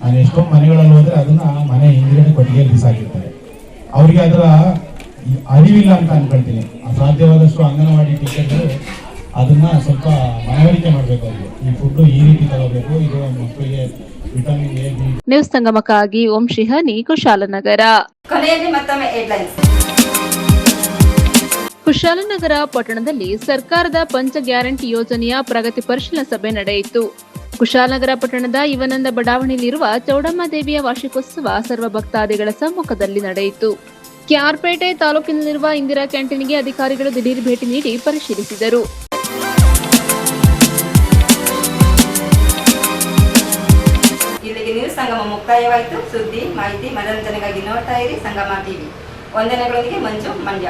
ನಾನು ಎಷ್ಟೊಂದು ಮನೆಗಳಲ್ಲಿ ಹೋದ್ರೆ ಅದನ್ನ ಮನೆ ಹಿಂದಿರುಗಡೆ ಕೊಟ್ಟಿಗೆ ಬಿಸಾಕಿರ್ತಾರೆ. ಅವ್ರಿಗೆ ಅದರ ಅರಿವಿಲ್ಲ ಅಂತ ಅನ್ಕೊಳ್ತೀನಿ. ಸಾಧ್ಯವಾದಷ್ಟು ಅಂಗನವಾಡಿ ಟೀಚರ್ಗಳು ಅದನ್ನ ಸ್ವಲ್ಪ ಮನವರಿಕೆ ಮಾಡಬೇಕು. ಅವ್ರಿಗೆ ಈ ಫುಡ್ ಈ ರೀತಿ ತಗೋಬೇಕು, ಇದು ಮಕ್ಕಳಿಗೆ ವಿಟಮಿನ್ ಎ, ಬಿ. ನ್ಯೂಸ್ ಸಂಗಮಕ್ಕಾಗಿ ಓಂ ಶ್ರೀಹನಿ, ಕುಶಾಲನಗರ. ಕೊನೆಯಲ್ಲಿ ಮತ್ತೊಮ್ಮೆ ಹೆಡ್ಲೈನ್ಸ್. ಕುಶಾಲನಗರ ಪಟ್ಟಣದಲ್ಲಿ ಸರ್ಕಾರದ ಪಂಚ ಗ್ಯಾರಂಟಿ ಯೋಜನೆಯ ಪ್ರಗತಿ ಪರಿಶೀಲನಾ ಸಭೆ ನಡೆಯಿತು. ಕುಶಾಲನಗರ ಪಟ್ಟಣದ ಇವನಂದ ಬಡಾವಣೆಯಲ್ಲಿರುವ ಚೌಡಮ್ಮ ದೇವಿಯ ವಾರ್ಷಿಕೋತ್ಸವ ಸರ್ವ ಭಕ್ತಾದಿಗಳ ಸಮ್ಮುಖದಲ್ಲಿ ನಡೆಯಿತು. ಕೆಆರ್ಪೇಟೆ ತಾಲೂಕಿನಲ್ಲಿರುವ ಇಂದಿರಾ ಕ್ಯಾಂಟೀನ್ಗೆ ಅಧಿಕಾರಿಗಳು ದಿಢೀರ್ ಭೇಟಿ ನೀಡಿ ಪರಿಶೀಲಿಸಿದರು. ಇಲ್ಲಿಗೆ ನ್ಯೂಸ್ ಸಂಗಮ ಮುಕ್ತಾಯವಾಯಿತು. ಸುದ್ದಿ, ಮಾಹಿತಿ, ಮನರಂಜನೆಗಾಗಿ ನೋಡ್ತಾ ಇರಿ ಸಂಗಮ ಟಿವಿ. ವಂದನೆಗಳೊಂದಿಗೆ ಮಂಜು, ಮಂಡ್ಯ.